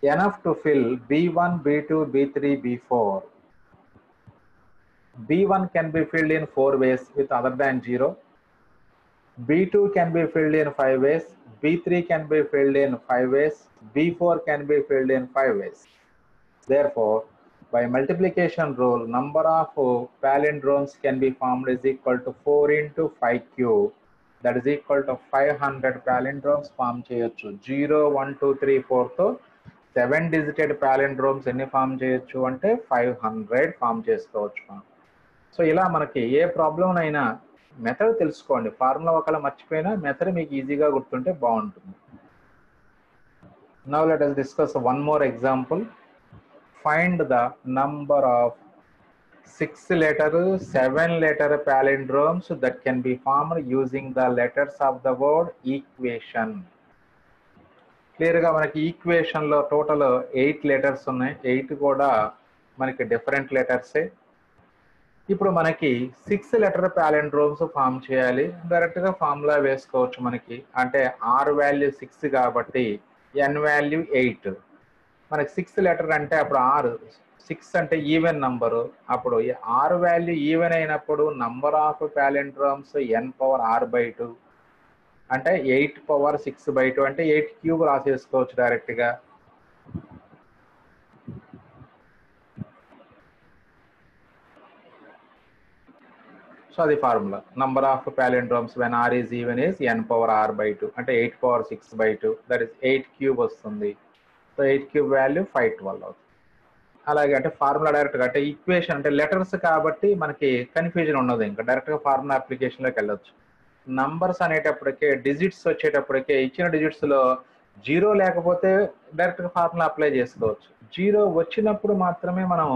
enough to fill B1, B2, B3, B4. B1 can be filled in 4 ways with other than 0. B2 can be filled in 5 ways. B3 can be filled in 5 ways. B4 can be filled in 5 ways. Therefore, by multiplication rule, number of palindromes can be formed is equal to 4 × 5^3. That is equal to 500 palindromes form చేయొచ్చు. 0, 1, 2, 3, 4తో 7 డిజిటెడ్ ప్యాలిండ్రోమ్స్ ఎన్ని ఫామ్ చేయొచ్చు అంటే 500 ఫామ్ చేసుకోవచ్చు మనం. సో ఇలా మనకి ఏ ప్రాబ్లంనైనా మెథడ్ తెలుసుకోండి. ఫార్ములా ఒకవేళ మర్చిపోయినా మెథడ్ మీకు ఈజీగా గుర్తుంటే బాగుంటుంది. Now let us discuss one more example. Find the number of 6-letter, 7-letter palindromes that can be formed using the letters of the word equation. క్లియర్గా మనకి ఈక్వేషన్లో టోటల్ 8 లెటర్స్ ఉన్నాయి. 8 కూడా మనకి డిఫరెంట్ లెటర్సే. ఇప్పుడు మనకి 6-letter ప్యాలిండ్రోమ్స్ ఫామ్ చేయాలి. డైరెక్ట్గా ఫార్ములా వేసుకోవచ్చు మనకి. అంటే r వాల్యూ 6 కాబట్టి n వాల్యూ 8. మనకి 6 అంటే అప్పుడు r6 అంటే ఈవెన్ నంబరు. అప్పుడు r వాల్యూ ఈవెన్ అయినప్పుడు నంబర్ ఆఫ్ ప్యాలిండ్రోమ్స్ n^r/2 అంటే 8^6/2 అంటే 8³ రాసేసుకోవచ్చు డైరెక్ట్గా. సో అది formula. Number of palindromes when r is even is n^r/2 అంటే 8^6/2 దట్ ఈస్ 8³ వస్తుంది. సో 8³ వాల్యూ 512 అవుతుంది. అలాగే అంటే ఫార్ములా డైరెక్ట్గా అంటే ఈక్వేషన్ అంటే లెటర్స్ కాబట్టి మనకి కన్ఫ్యూజన్ ఉండదు. ఇంకా డైరెక్ట్గా ఫార్ములా అప్లికేషన్లోకి వెళ్ళొచ్చు. నంబర్స్ అనేటప్పటికే డిజిట్స్ వచ్చేటప్పటికే ఇచ్చిన డిజిట్స్లో 0 లేకపోతే డైరెక్ట్గా ఫార్ములా అప్లై చేసుకోవచ్చు. 0 వచ్చినప్పుడు మాత్రమే మనం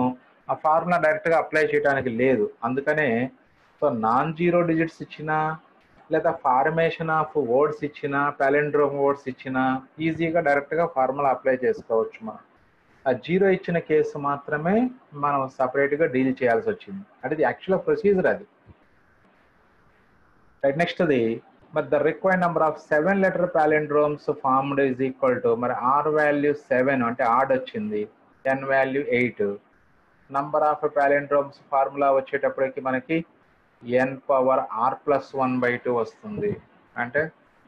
ఆ ఫార్ములా డైరెక్ట్గా అప్లై చేయడానికి లేదు. అందుకనే సో నాన్ జీరో డిజిట్స్ ఇచ్చినా లేదా ఫార్మేషన్ ఆఫ్ వర్డ్స్ ఇచ్చినా ప్యాలిండ్రోమ్ వర్డ్స్ ఇచ్చినా ఈజీగా డైరెక్ట్గా ఫార్ములా అప్లై చేసుకోవచ్చు. మనం ఆ 0 ఇచ్చిన కేసు మాత్రమే మనం సపరేట్గా డీల్ చేయాల్సి వచ్చింది. అంటే ఇది యాక్చువల్ ప్రొసీజర్ అది. రైట్, నెక్స్ట్ది మరి the required number of 7-letter palindromes formed is equal to మరి r వాల్యూ 7 అంటే ఆడ్ వచ్చింది, n value 8. Number of palindromes formula వచ్చేటప్పటికి మనకి n^r+1/2 వస్తుంది. అంటే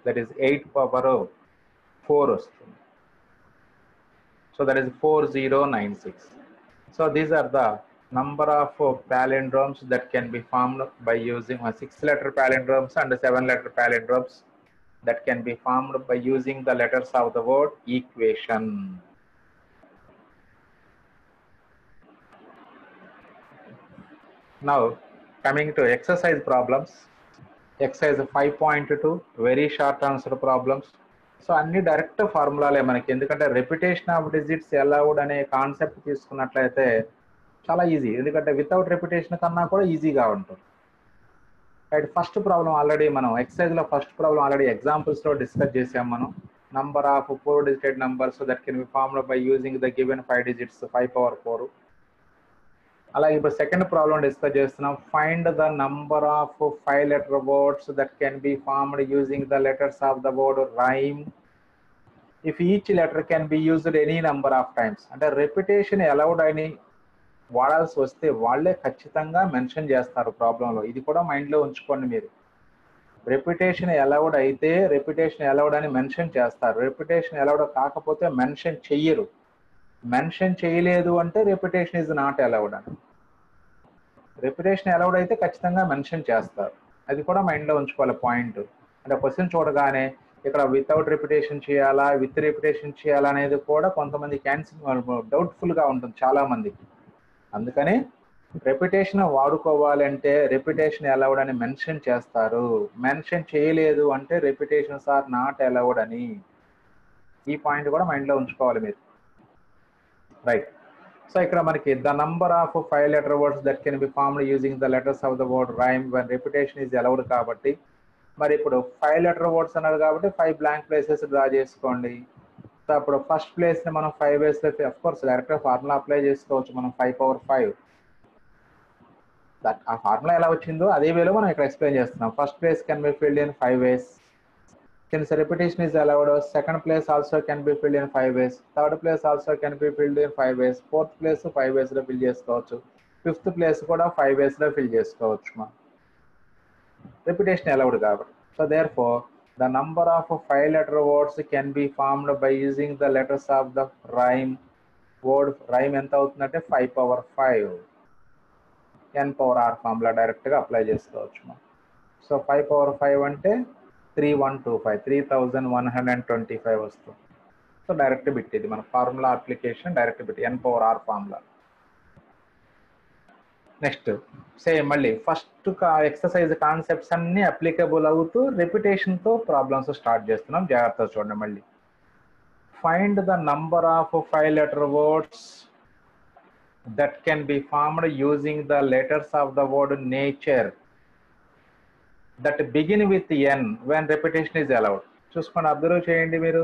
దట్ ఈస్ 8^4 వస్తుంది. So that is 4096. So these are the number of palindromes that can be formed by using 6-letter palindromes and 7-letter palindromes that can be formed by using the letters of the word equation. Now coming to exercise problems. Exercise 5.2 very short answer problems. So అన్ని డైరెక్ట్ ఫార్ములాలే మనకి, ఎందుకంటే రెపిటేషన్ ఆఫ్ డిజిట్స్ అలౌడ్ అనే కాన్సెప్ట్ తీసుకున్నట్లయితే చాలా ఈజీ, ఎందుకంటే వితౌట్ రెపిటేషన్ కన్నా కూడా ఈజీగా ఉంటుంది. రైట్, ఫస్ట్ ప్రాబ్లం ఆల్రెడీ మనం ఎక్సర్సైజ్లో ఫస్ట్ ప్రాబ్లం ఆల్రెడీ ఎగ్జాంపుల్స్లో డిస్కస్ చేసాం మనం. Number of 4-digit numbers that can be formed by using the given 5 digits 5^4. అలాగే ఇప్పుడు సెకండ్ ప్రాబ్లం డిస్కస్ చేస్తున్నాం. Find the number of 5-letter words that can be formed using the letters of the word rhyme if each letter can be used any number of times. అంటే రెపిటేషన్ అలౌడ్ అని వాడాల్సి వస్తే వాళ్ళే ఖచ్చితంగా మెన్షన్ చేస్తారు ప్రాబ్లంలో. ఇది కూడా మైండ్లో ఉంచుకోండి మీరు. రెపిటేషన్ అలౌడ్ అయితే రెపిటేషన్ అలౌడ్ అని మెన్షన్ చేస్తారు, రెపిటేషన్ అలౌడ్ కాకపోతే మెన్షన్ చెయ్యరు. మెన్షన్ చేయలేదు అంటే రెపిటేషన్ ఈజ్ నాట్ అలౌడ్ అని. రెపిటేషన్ అలౌడ్ అయితే ఖచ్చితంగా మెన్షన్ చేస్తారు, అది కూడా మైండ్లో ఉంచుకోవాలి పాయింట్. అంటే క్వశ్చన్ చూడగానే ఇక్కడ వితౌట్ రెపిటేషన్ చేయాలా విత్ రెపిటేషన్ చేయాలా అనేది కూడా కొంతమంది డౌట్ఫుల్గా ఉంటుంది చాలా మందికి. అందుకని రెపిటేషన్ వాడుకోవాలంటే రెపిటేషన్ అలౌడ్ అని మెన్షన్ చేస్తారు, మెన్షన్ చేయలేదు అంటే రెపిటేషన్స్ ఆర్ నాట్ అలౌడ్ అని. ఈ పాయింట్ కూడా మైండ్లో ఉంచుకోవాలి మీరు. రైట్, సో ఇక్కడ మనకి the number of 5-letter words that can be formed using the letters of the word rhyme when repetition is allowed కాబట్టి, మరి ఇప్పుడు 5-letter words అన్నారు కాబట్టి 5 blank places డ్రా చేసుకోండి. సో అప్పుడు ఫస్ట్ ప్లేస్ని మనం 5 ways లో అఫ్ కోర్స్ డైరెక్ట్గా ఫార్ములా అప్లై చేసుకోవచ్చు మనం 5^5. దట్ ఆ ఫార్ములా ఎలా వచ్చిందో అదే వేలో మనం ఇక్కడ ఎక్స్ప్లెయిన్ చేస్తున్నాం. First place can be filled in 5 ways. Since repetition is allowed, second place also can be filled in 5 ways. Third place also can be filled in 5 ways. Fourth place 5 ways లో ఫిల్ చేసుకోవచ్చు. ఫిఫ్త్ ప్లేస్ కూడా 5 ways లో ఫిల్ చేసుకోవచ్చు మనం. రెపిటేషన్ అలౌడ్ కాబట్టి. So therefore the number of 5-letter words can be formed by using the letters of the rhyme. Word rhyme ఎంత అవుతుందంటే 5^5. n^r ఫార్ములా డైరెక్ట్గా అప్లై చేసుకోవచ్చు మనం. సో 5^5 అంటే 3125 వస్తుంది. సో డైరెక్ట్ బిట్ ఇది మన formula application, direct bit n^r formula. Next same మళ్ళీ ఫస్ట్ ఎక్సర్సైజ్ కాన్సెప్ట్స్ అన్ని అప్లికబుల్ అవుతూ రెపిటేషన్తో ప్రాబ్లమ్స్ స్టార్ట్ చేస్తున్నాం. జాగ్రత్తగా చూడండి మళ్ళీ. Find the number of 5-letter words that can be formed using the letters of the word nature that begin with n when repetition is allowed. చూసుకోండి, అబ్జర్వ్ చేయండి మీరు.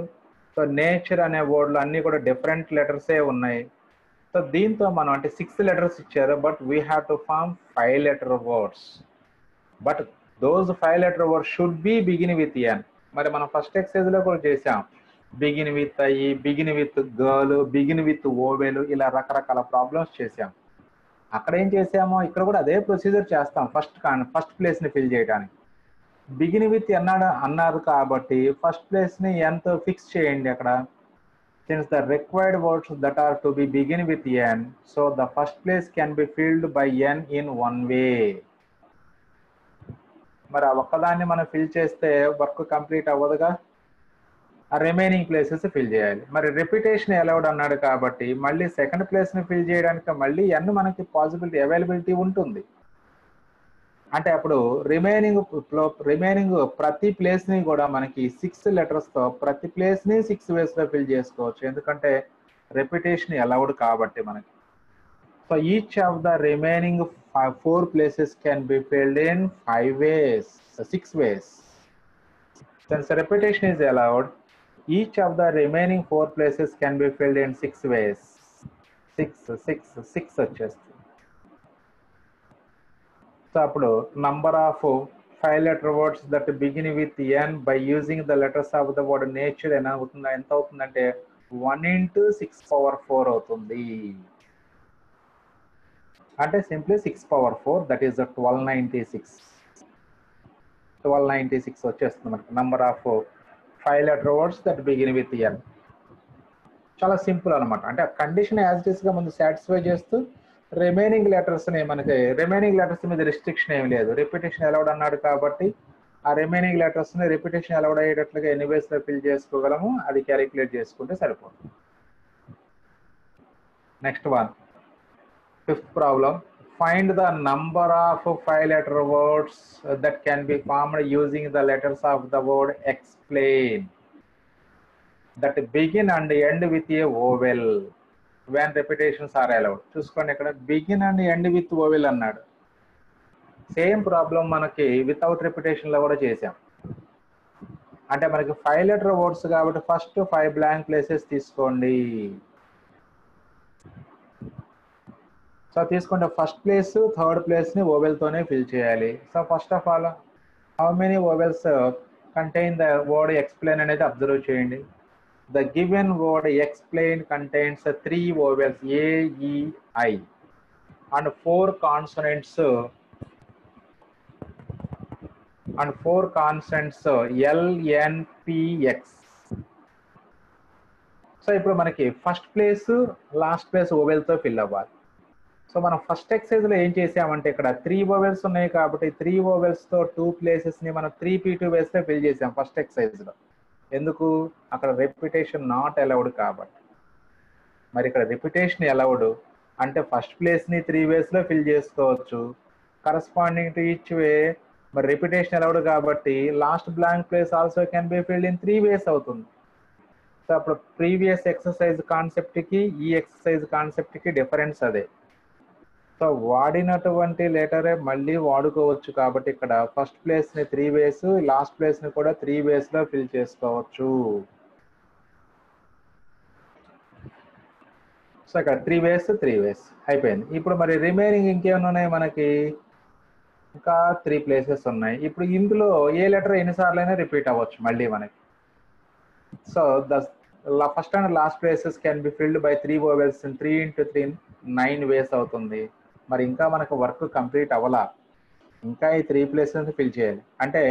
సో నేచర్ అనే వర్డ్లు అన్నీ కూడా డిఫరెంట్ లెటర్సే ఉన్నాయి. సో దీంతో మనం అంటే 6 letters ఇచ్చారు, but we have to form 5-letter words. But those 5-letter words should be begin with n. మరి మనం ఫస్ట్ ఎక్సర్సైజ్లో కూడా చేసాం, begin with I, begin with girl, begin with vowel, ఇలా రకరకాల ప్రాబ్లమ్స్ చేసాం. అక్కడ ఏం చేసామో ఇక్కడ కూడా అదే ప్రొసీజర్ చేస్తాం ఫస్ట్ ప్లేస్ని ఫిల్ చేయడానికి. బిగిన్ విత్ అన్నారు కాబట్టి ఫస్ట్ ప్లేస్ని nతో ఫిక్స్ చేయండి అక్కడ. Since the required words that are to be begin with n, so the first place can be filled by n in one way. మరి ఆ ఒక్కదాన్ని మనం ఫిల్ చేస్తే వర్క్ కంప్లీట్ అవ్వదుగా, ఆ రిమైనింగ్ ప్లేసెస్ ఫిల్ చేయాలి. మరి రెపిటేషన్ అలౌడ్ అన్నాడు కాబట్టి మళ్ళీ సెకండ్ ప్లేస్ని ఫిల్ చేయడానికి మళ్ళీ n మనకి పాసిబిలిటీ అవైలబిలిటీ ఉంటుంది. అంటే అప్పుడు రిమైనింగ్ ప్రతి ప్లేస్ని కూడా మనకి 6 letersతో ప్రతి ప్లేస్ని 6 waysలో ఫిల్ చేసుకోవచ్చు, ఎందుకంటే రెపిటేషన్ అలౌడ్ కాబట్టి మనకి. So each of the remaining 4 places can be filled in 5 ways, 6 ways. Since repetition is allowed, each of the remaining 4 places can be filled in 6 ways. 6 వచ్చేస్తుంది. సో అప్పుడు number of 5-letter words that begin with n by using the letters of the word nature ఎంత అవుతుందంటే 1 × 6^4 అవుతుంది. అంటే సింప్లీ 6^4, దట్ ఈస్ 1296 వచ్చేస్తుంది మనకి number of 5-letter words that begin with n. చాలా సింపుల్ అనమాట. అంటే ఆ కండిషన్ యాజ్ ఇట్ ఈస్గా ముందు సాటిస్ఫై చేస్తూ రిమైనింగ్ లెటర్స్ని మనకి రిమైనింగ్ లెటర్స్ మీద రిస్ట్రిక్షన్ ఏమి లేదు. రిపిటేషన్ అలౌడ్ అన్నాడు కాబట్టి ఆ రిమైనింగ్ లెటర్స్ని రిపిటేషన్ అలౌడ్ అయ్యేటట్లుగా ఎన్ని వేస్లో ఫిల్ చేసుకోగలము అది క్యాలిక్యులేట్ చేసుకుంటే సరిపోతుంది. Next one, fifth problem. Find the number of 5-letter words that can be formed using the letters of the word explain that begin and end with a vowel when repetitions are allowed. చూసుకోండి, ఇక్కడ begin and end with vowel అన్నాడు. సేమ్ ప్రాబ్లం మనకి వితౌట్ రిపిటేషన్లో కూడా చేసాం. అంటే మనకి 5-letter వర్డ్స్ కాబట్టి ఫస్ట్ 5 బ్లాంక్ ప్లేసెస్ తీసుకోండి. సో తీసుకుంటే ఫస్ట్ ప్లేస్ థర్డ్ ప్లేస్ని ఓవెల్తోనే ఫిల్ చేయాలి. So first of all how many vowels contain the word explain అనేది అబ్జర్వ్ చేయండి. The given word explain contains 3 vowels AEI and 4 consonants LNPX. So ఇప్పుడు మనకి ఫస్ట్ ప్లేస్ లాస్ట్ ప్లేస్ ఓవెల్తో ఫిల్ అవ్వాలి. సో మనం ఫస్ట్ ఎక్సైజ్లో ఏం చేసామంటే ఇక్కడ 3 ఓవెల్స్ ఉన్నాయి కాబట్టి 3 ఓవెల్స్తో 2 ప్లేసెస్ని మనం 3P2 వేస్తే ఫిల్ చేసాం ఫస్ట్ ఎక్సైజ్లో. ఎందుకు? అక్కడ రిపిటేషన్ నాట్ అలౌడ్ కాబట్టి. మరి ఇక్కడ రిపిటేషన్ అలౌడ్ అంటే ఫస్ట్ ప్లేస్ని 3 వేస్లో ఫిల్ చేసుకోవచ్చు. కరస్పాండింగ్ టు ఈచ్ వే మరి రిపిటేషన్ అలౌడ్ కాబట్టి last blank place also can be filled in 3 వేస్ అవుతుంది. సో అప్పుడు ప్రీవియస్ ఎక్సర్సైజ్ కాన్సెప్ట్కి ఈ ఎక్సర్సైజ్ కాన్సెప్ట్కి డిఫరెన్స్ అదే. సో వాడినటువంటి లెటరే మళ్ళీ వాడుకోవచ్చు కాబట్టి ఇక్కడ ఫస్ట్ ప్లేస్ని 3 వేస్, లాస్ట్ ప్లేస్ని కూడా 3 వేస్లో ఫిల్ చేసుకోవచ్చు. సో ఇక్కడ 3 వేస్ అయిపోయింది. ఇప్పుడు మరి రిమైనింగ్ ఇంకేమైనా ఉన్నాయి మనకి? ఇంకా 3 ప్లేసెస్ ఉన్నాయి. ఇప్పుడు ఇందులో ఏ లెటర్ ఎన్నిసార్లు అయినా రిపీట్ అవ్వచ్చు మళ్ళీ మనకి. So the first and last places can be filled by 3 vowels in 3 × 3 9 వేస్ అవుతుంది. మరి ఇంకా మనకు వర్క్ కంప్లీట్ అవ్వాలా, ఇంకా ఈ 3 ప్లేసెస్ ఫిల్ చేయాలి. అంటే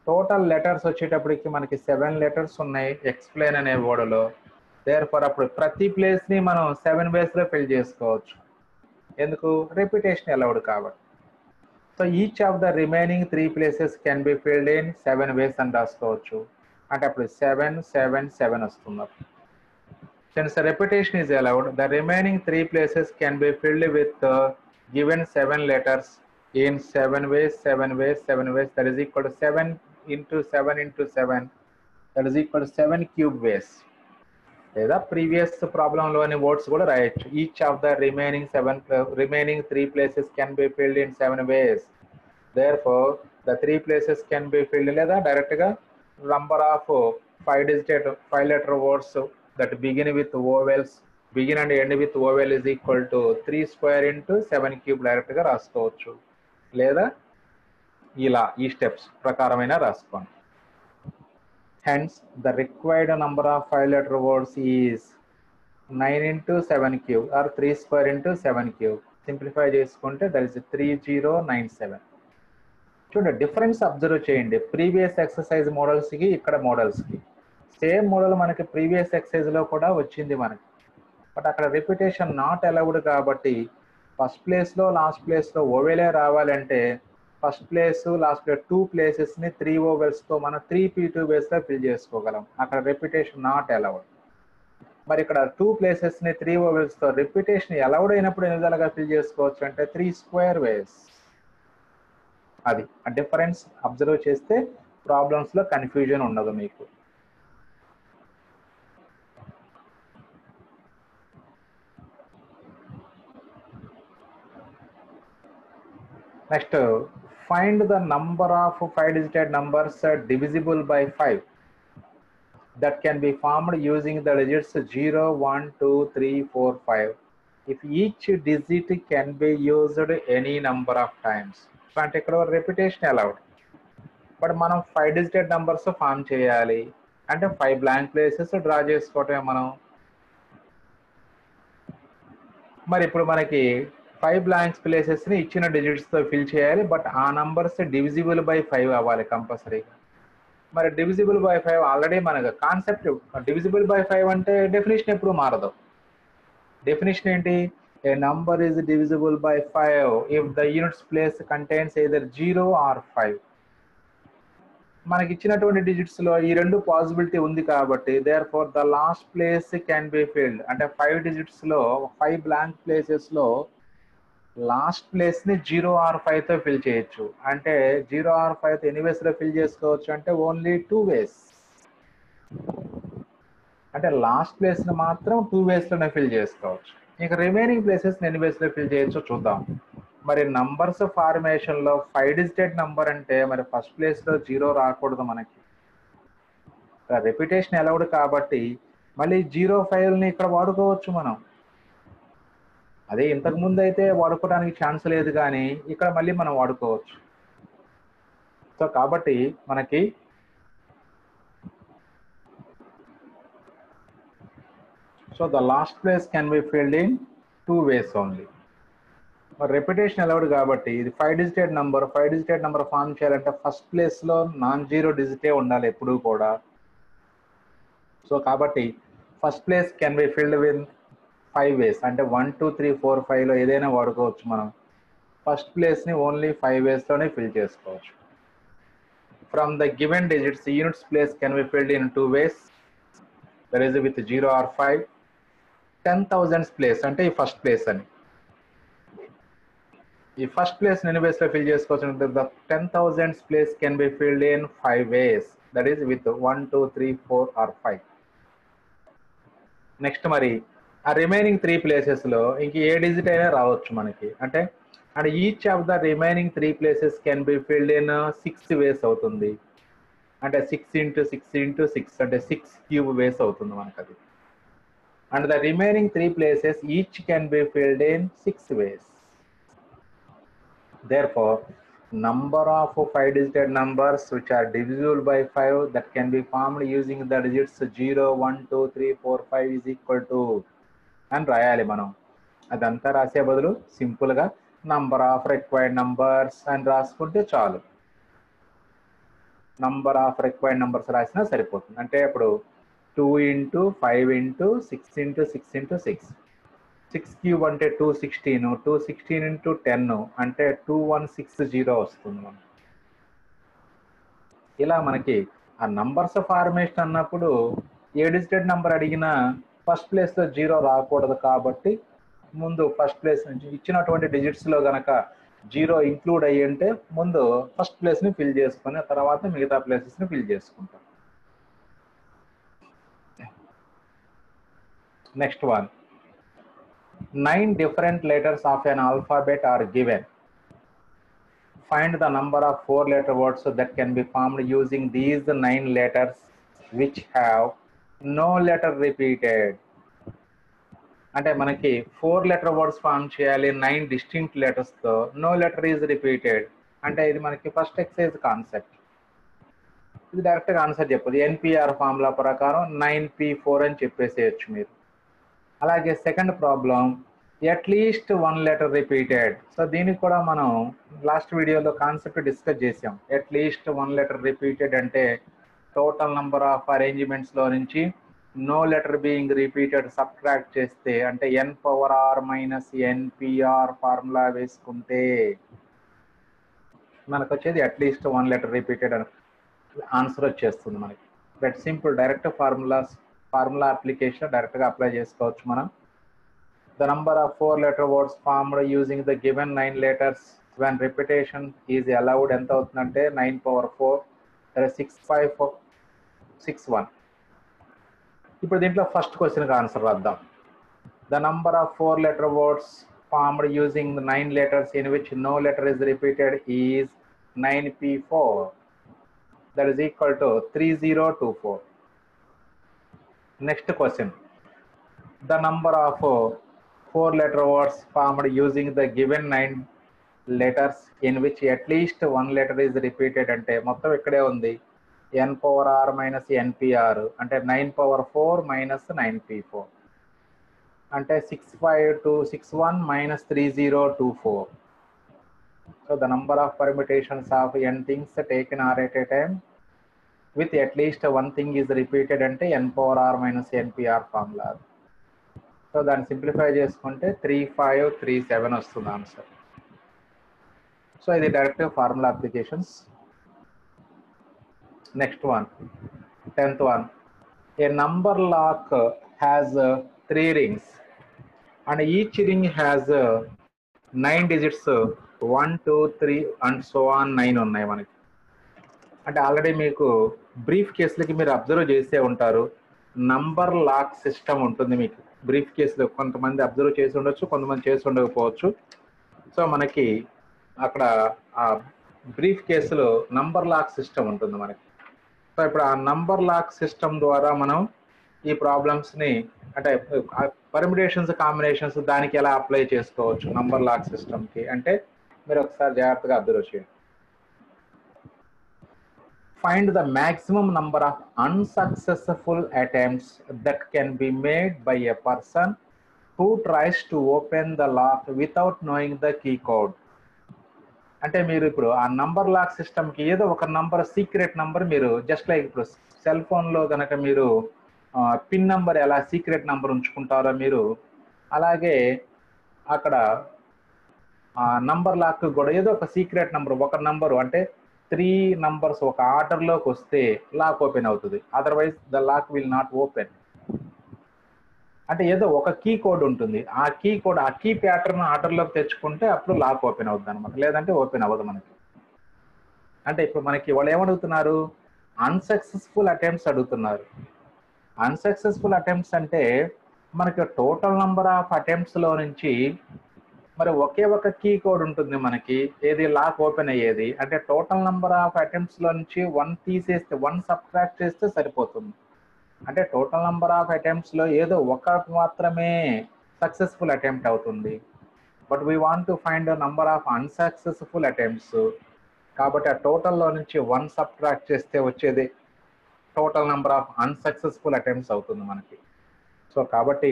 టోటల్ లెటర్స్ వచ్చేటప్పటికి మనకి 7 లెటర్స్ ఉన్నాయి ఎక్స్ప్లెయిన్ అనే వర్డ్లో. దేర్ఫోర్ అప్పుడు ప్రతి ప్లేస్ని మనం 7 వేస్లో ఫిల్ చేసుకోవచ్చు. ఎందుకు? రిపిటేషన్ అలౌడ్ కాబట్టి. So each of the remaining 3 places can be filled in 7 వేస్ అని రాసుకోవచ్చు. అంటే అప్పుడు 7, 7, 7 వస్తుంది. Since the repetition is allowed, the remaining 3 places can be filled with given 7 letters in 7 ways. That is equal to 7 × 7 × 7. That is equal to 7 cube ways. లేదా ప్రీవియస్ ప్రాబ్లంలోని వర్డ్స్ కూడా రాయొచ్చు. Each of the remaining 3 places can be filled in 7 ways. Therefore, the 3 places can be filled లేదా డైరెక్ట్గా number of 5-letter words that begin with vowels, begin and end with vowel is equal to 3² × 7 cube డైరెక్ట్గా రాసుకోవచ్చు. లేదా ఇలా ఈ స్టెప్స్ ప్రకారమైన రాసుకోండి. Hence, the required number of 5-letter words is 9 × 7 cube or 3² × 7 cube. Simplify చేసుకుంటే that is 3097. చూడండి, డిఫరెన్స్ అబ్జర్వ్ చేయండి ప్రీవియస్ ఎక్సర్సైజ్ మోడల్స్కి ఇక్కడ మోడల్స్కి. సేమ్ మోడల్ మనకి ప్రీవియస్ ఎక్సర్సైజ్లో కూడా వచ్చింది మనకి, బట్ అక్కడ రిపిటేషన్ నాట్ అలౌడ్ కాబట్టి ఫస్ట్ ప్లేస్లో లాస్ట్ ప్లేస్లో ఓవెలే రావాలంటే ఫస్ట్ ప్లేస్ లాస్ట్ ప్లేస్ 2 ప్లేసెస్ని 3 ఓవెల్స్తో మనం 3P2 వేస్లో ఫిల్ చేసుకోగలం. అక్కడ రిపిటేషన్ నాట్ అలౌడ్. మరి ఇక్కడ 2 ప్లేసెస్ని 3 ఓవెల్స్తో రిపిటేషన్ అలౌడ్ అయినప్పుడు ఎన్ని విధాలుగా ఫిల్ చేసుకోవచ్చు అంటే 3² వేస్. అది ఆ డిఫరెన్స్ అబ్జర్వ్ చేస్తే ప్రాబ్లమ్స్లో కన్ఫ్యూజన్ ఉండదు మీకు. Next, find the number of 5-digit numbers divisible by 5 that can be formed using the digits 0, 1, 2, 3, 4, 5 if each digit can be used any number of times. అంటే ఇక్కడ రిపిటేషన్ అలౌడ్, బట్ మనం 5-digit numbers ఫామ్ చేయాలి అంటే 5 బ్లాంక్ ప్లేసెస్ డ్రా చేసుకోవటమే మనం. మరి ఇప్పుడు మనకి 5 బ్లాంక్స్ ప్లేసెస్ని ఇచ్చిన డిజిట్స్తో ఫిల్ చేయాలి, బట్ ఆ నంబర్స్ డివిజిబుల్ బై 5 అవ్వాలి కంపల్సరీగా. మరి డివిజిబుల్ బై 5 ఆల్రెడీ మనకు కాన్సెప్ట్. డివిజిబుల్ బై 5 అంటే డెఫినేషన్ ఎప్పుడు మారదు. డెఫినేషన్ ఏంటి? A number is divisible by 5 if the units place contains either 0 or 5. మనకి ఇచ్చినటువంటి డిజిట్స్ లో ఈ రెండు పాసిబిలిటీ ఉంది కాబట్టి therefore the last place can be filled. అంటే 5 డిజిట్స్ లో 5 బ్లాంక్ ప్లేసెస్ లో లాస్ట్ ప్లేస్ ని 0 ఆర్ 5 తో ఫిల్ చేయొచ్చు. అంటే 0 ఆర్ 5 తో ఎన్ని వేస్ లో ఫిల్ చేసుకోవచ్చు అంటే ఓన్లీ 2 వేస్. అంటే లాస్ట్ ప్లేస్ ని మాత్రం 2 వేస్ లోనే ఫిల్ చేసుకోవచ్చు. ఇక రిమైనింగ్ ప్లేసెస్ ఎన్ని వేస్ లో ఫిల్ చేయొచ్చో చూద్దాం. మరి నంబర్స్ ఫార్మేషన్ లో 5 డిజిటెడ్ నంబర్ అంటే మరి ఫస్ట్ ప్లేస్ లో 0 రాకూడదు మనకి. రిపిటేషన్ అలౌడ్ కాబట్టి మళ్ళీ 0 ని ఇక్కడ వాడుకోవచ్చు మనం. అదే ఇంతకు ముందు అయితే వాడుకోవడానికి ఛాన్స్ లేదు, కానీ ఇక్కడ మళ్ళీ మనం వాడుకోవచ్చు. సో కాబట్టి మనకి the last place can be filled in 2 ways only. మరి రెపిటేషన్ అలౌడ్ కాబట్టి ఇది 5 digited number. 5 digited number form చేయాలంటే ఫస్ట్ ప్లేస్ లో నాన్ జీరో డిజిటే ఉండాలి ఎప్పుడూ కూడా. సో కాబట్టి first place can be filled with 5 ways. అంటే 1 2 3 4 5 లో ఏదైనా వాడుకోవచ్చు మనం. ఫస్ట్ ప్లేస్ ని ఓన్లీ 5 వేస్ లోనే ఫిల్ చేసుకోవచ్చు. From the given digits units place can be filled in 2 ways. That is with 0 or 5. 10,000 place అంటే ఈ ఫస్ట్ ప్లేస్ అని. ఈ ఫస్ట్ ప్లేస్ ఎన్ని వేస్ లో ఫిల్ చేసుకోవచ్చు? The 10,000 place can be filled in 5 ways. That is with 1 2 3 4 or 5. Next మరి ఆ రిమైనింగ్ 3 ప్లేసెస్ లో ఇంక ఏ డిజిట్ అయినా రావచ్చు మనకి. అంటే and each of the remaining 3 places can be filled in 6 వేస్ అవుతుంది. అంటే 6 × 6 × 6 అంటే 6 క్యూబ్ వేస్ అవుతుంది మనకు అది. And the remaining 3 places each can be filled in 6 ways. Therefore, number of 5 digit numbers which are divisible by 5 that can be formed using the digits 0 1 2 3 4 5 is equal to and రాయాలి మనం. అదంతా రాసే బదులు సింపుల్ గా నంబర్ ఆఫ్ రిక్వైర్డ్ నంబర్స్ అని రాసుకుంటే చాలు. నంబర్ ఆఫ్ రిక్వైర్డ్ నంబర్స్ రాసినా సరిపోతుంది. అంటే ఇప్పుడు 2 × 5 × 6 × 6 × 6. 6 క్యూబ్ అంటే 216. 216 × 10 అంటే 2160 వస్తుంది మనం. ఇలా మనకి ఆ నంబర్స్ ఫార్మేషన్ అన్నప్పుడు ఏ డిజిటెడ్ నంబర్ అడిగినా ఫస్ట్ ప్లేస్ లో 0 రాకూడదు కాబట్టి ముందు ఫస్ట్ ప్లేస్ నుంచి ఇచ్చినటువంటి డిజిట్స్ లో గనక 0 ఇంక్లూడ్ అయ్యి ఉంటే ముందు ఫస్ట్ ప్లేస్ ని ఫిల్ చేసుకుని తర్వాత మిగతా ప్లేసెస్ ని ఫిల్ చేసుకుంటాం. Next one. 9 different letters of an alphabet are given. Find the number of 4-letter words that can be formed using these 9 letters which have no letter repeated. అంటే మనకి 4-letter వర్డ్స్ ఫామ్ చేయాలి 9 డిస్టింక్ట్ లెటర్స్ తో. నో లెటర్ ఈజ్ రిపీటెడ్ అంటే ఇది మనకి ఫస్ట్ ఎక్సైజ్ కాన్సెప్ట్. ఇది డైరెక్ట్ గా ఆన్సర్ చెప్పదు. ఎన్పిఆర్ ఫార్ములా ప్రకారం 9p4 అని చెప్పేసేయచ్చు మీరు. అలాగే second problem at least 1 letter repeated. So దీనికి కూడా మనం లాస్ట్ వీడియోలో కాన్సెప్ట్ డిస్కస్ చేసాం. అట్లీస్ట్ 1 లెటర్ రిపీటెడ్ అంటే టోటల్ నంబర్ ఆఫ్ అరేంజ్మెంట్స్ లో నుంచి no letter being repeated subtract చేస్తే అంటే n⁻r - npr ఫార్ములా వేసుకుంటే మనకు వచ్చేది అట్లీస్ట్ 1 లెటర్ రిపీటెడ్ అని ఆన్సర్ వచ్చేస్తుంది మనకి. That simple direct formula application direct గా అప్లై చేసుకోవచ్చు మనం. The number of 4-letter words formed using the given 9 letters when repetition is allowed ఎంత అవుతుందంటే 9⁴ 65461. ఇప్పుడు దీంట్లో ఫస్ట్ క్వశ్చన్ కి ఆన్సర్ రాద్దాం. The number of 4-letter words formed using the 9 letters in which no letter is repeated is 9p4. That is equal to 3024. Next question. The number of 4-letter words formed using the given 9 letters in which at least 1 letter is repeated అంటే మొత్తం ఇక్కడే ఉంది n⁻r - npr అంటే 9⁴ - 9p4 అంటే 65261 - 3024. So the number of permutations of n things taken are at a time with at least one thing is repeated అంటే n power r minus npr formula. So దాన్ని సింప్లిఫై చేసుకుంటే 3537 వస్తుంది ఆన్సర్. సో ఇది direct formula applications. Next one, 10th one. A number lock has 3 rings and each ring has 9 digits, 1 2 3 and so on 9 ఉన్నాయి మనకి. అంటే ఆల్రెడీ మీకు బ్రీఫ్ కేసులకి మీరు అబ్జర్వ్ చేసే ఉంటారు, నంబర్ లాక్ సిస్టమ్ ఉంటుంది మీకు బ్రీఫ్ కేసులో. కొంతమంది అబ్జర్వ్ చేసి ఉండొచ్చు, కొంతమంది చేసి ఉండకపోవచ్చు. సో మనకి అక్కడ ఆ బ్రీఫ్ కేసులో నంబర్ లాక్ సిస్టమ్ ఉంటుంది మనకి. సో ఇప్పుడు ఆ నంబర్ లాక్ సిస్టమ్ ద్వారా మనం ఈ ప్రాబ్లమ్స్ని అంటే పర్మిటేషన్స్ కాంబినేషన్స్ దానికి ఎలా అప్లై చేసుకోవచ్చు నంబర్ లాక్ సిస్టమ్కి అంటే మీరు ఒకసారి జాగ్రత్తగా అబ్జర్వ్ చేయండి. Find the maximum number of unsuccessful attempts that can be made by a person who tries to open the lock without knowing the key code. అంటే మీరు ఇప్పుడు ఆ నంబర్ లాక్ సిస్టమ్కి ఏదో ఒక నంబర్, సీక్రెట్ నంబర్, మీరు జస్ట్ లైక్ ఇప్పుడు సెల్ ఫోన్లో కనుక మీరు పిన్ నంబర్ ఎలా సీక్రెట్ నంబర్ ఉంచుకుంటారో మీరు అలాగే అక్కడ నంబర్ లాక్ కూడా ఏదో ఒక సీక్రెట్ నంబర్, ఒక నంబరు అంటే 3 numbers ఒక ఆర్డర్లోకి వస్తే లాక్ ఓపెన్ అవుతుంది, otherwise the lock will not open. అంటే ఏదో ఒక కీ కోడ్ ఉంటుంది, ఆ కీ కోడ్ ఆ కీ ప్యాటర్న్ ఆర్డర్లోకి తెచ్చుకుంటే అప్పుడు లాక్ ఓపెన్ అవుతుంది అనమాట, లేదంటే ఓపెన్ అవ్వదు మనకి. అంటే ఇప్పుడు మనకి వాళ్ళు ఏమడుగుతున్నారు, అన్సక్సెస్ఫుల్ అటెంప్ట్స్ అడుగుతున్నారు. అన్సక్సెస్ఫుల్ అటెంప్ట్స్ అంటే మనకి టోటల్ నంబర్ ఆఫ్ అటెంప్ట్స్లో నుంచి మరి ఒకే ఒక కీ కోడ్ ఉంటుంది మనకి, ఏది లాక్ ఓపెన్ అయ్యేది. అంటే టోటల్ నంబర్ ఆఫ్ అటెంప్ట్స్లో నుంచి 1 తీసేస్తే, 1 సబ్ట్రాక్ట్ చేస్తే సరిపోతుంది. అంటే టోటల్ నంబర్ ఆఫ్ అటెంప్ట్స్లో ఏదో ఒక మాత్రమే సక్సెస్ఫుల్ అటెంప్ట్ అవుతుంది. But we want to find number of unsuccessful attempts. కాబట్టి ఆ టోటల్లో నుంచి 1 సబ్ట్రాక్ట్ చేస్తే వచ్చేది total number of unsuccessful attempts అవుతుంది మనకి. సో కాబట్టి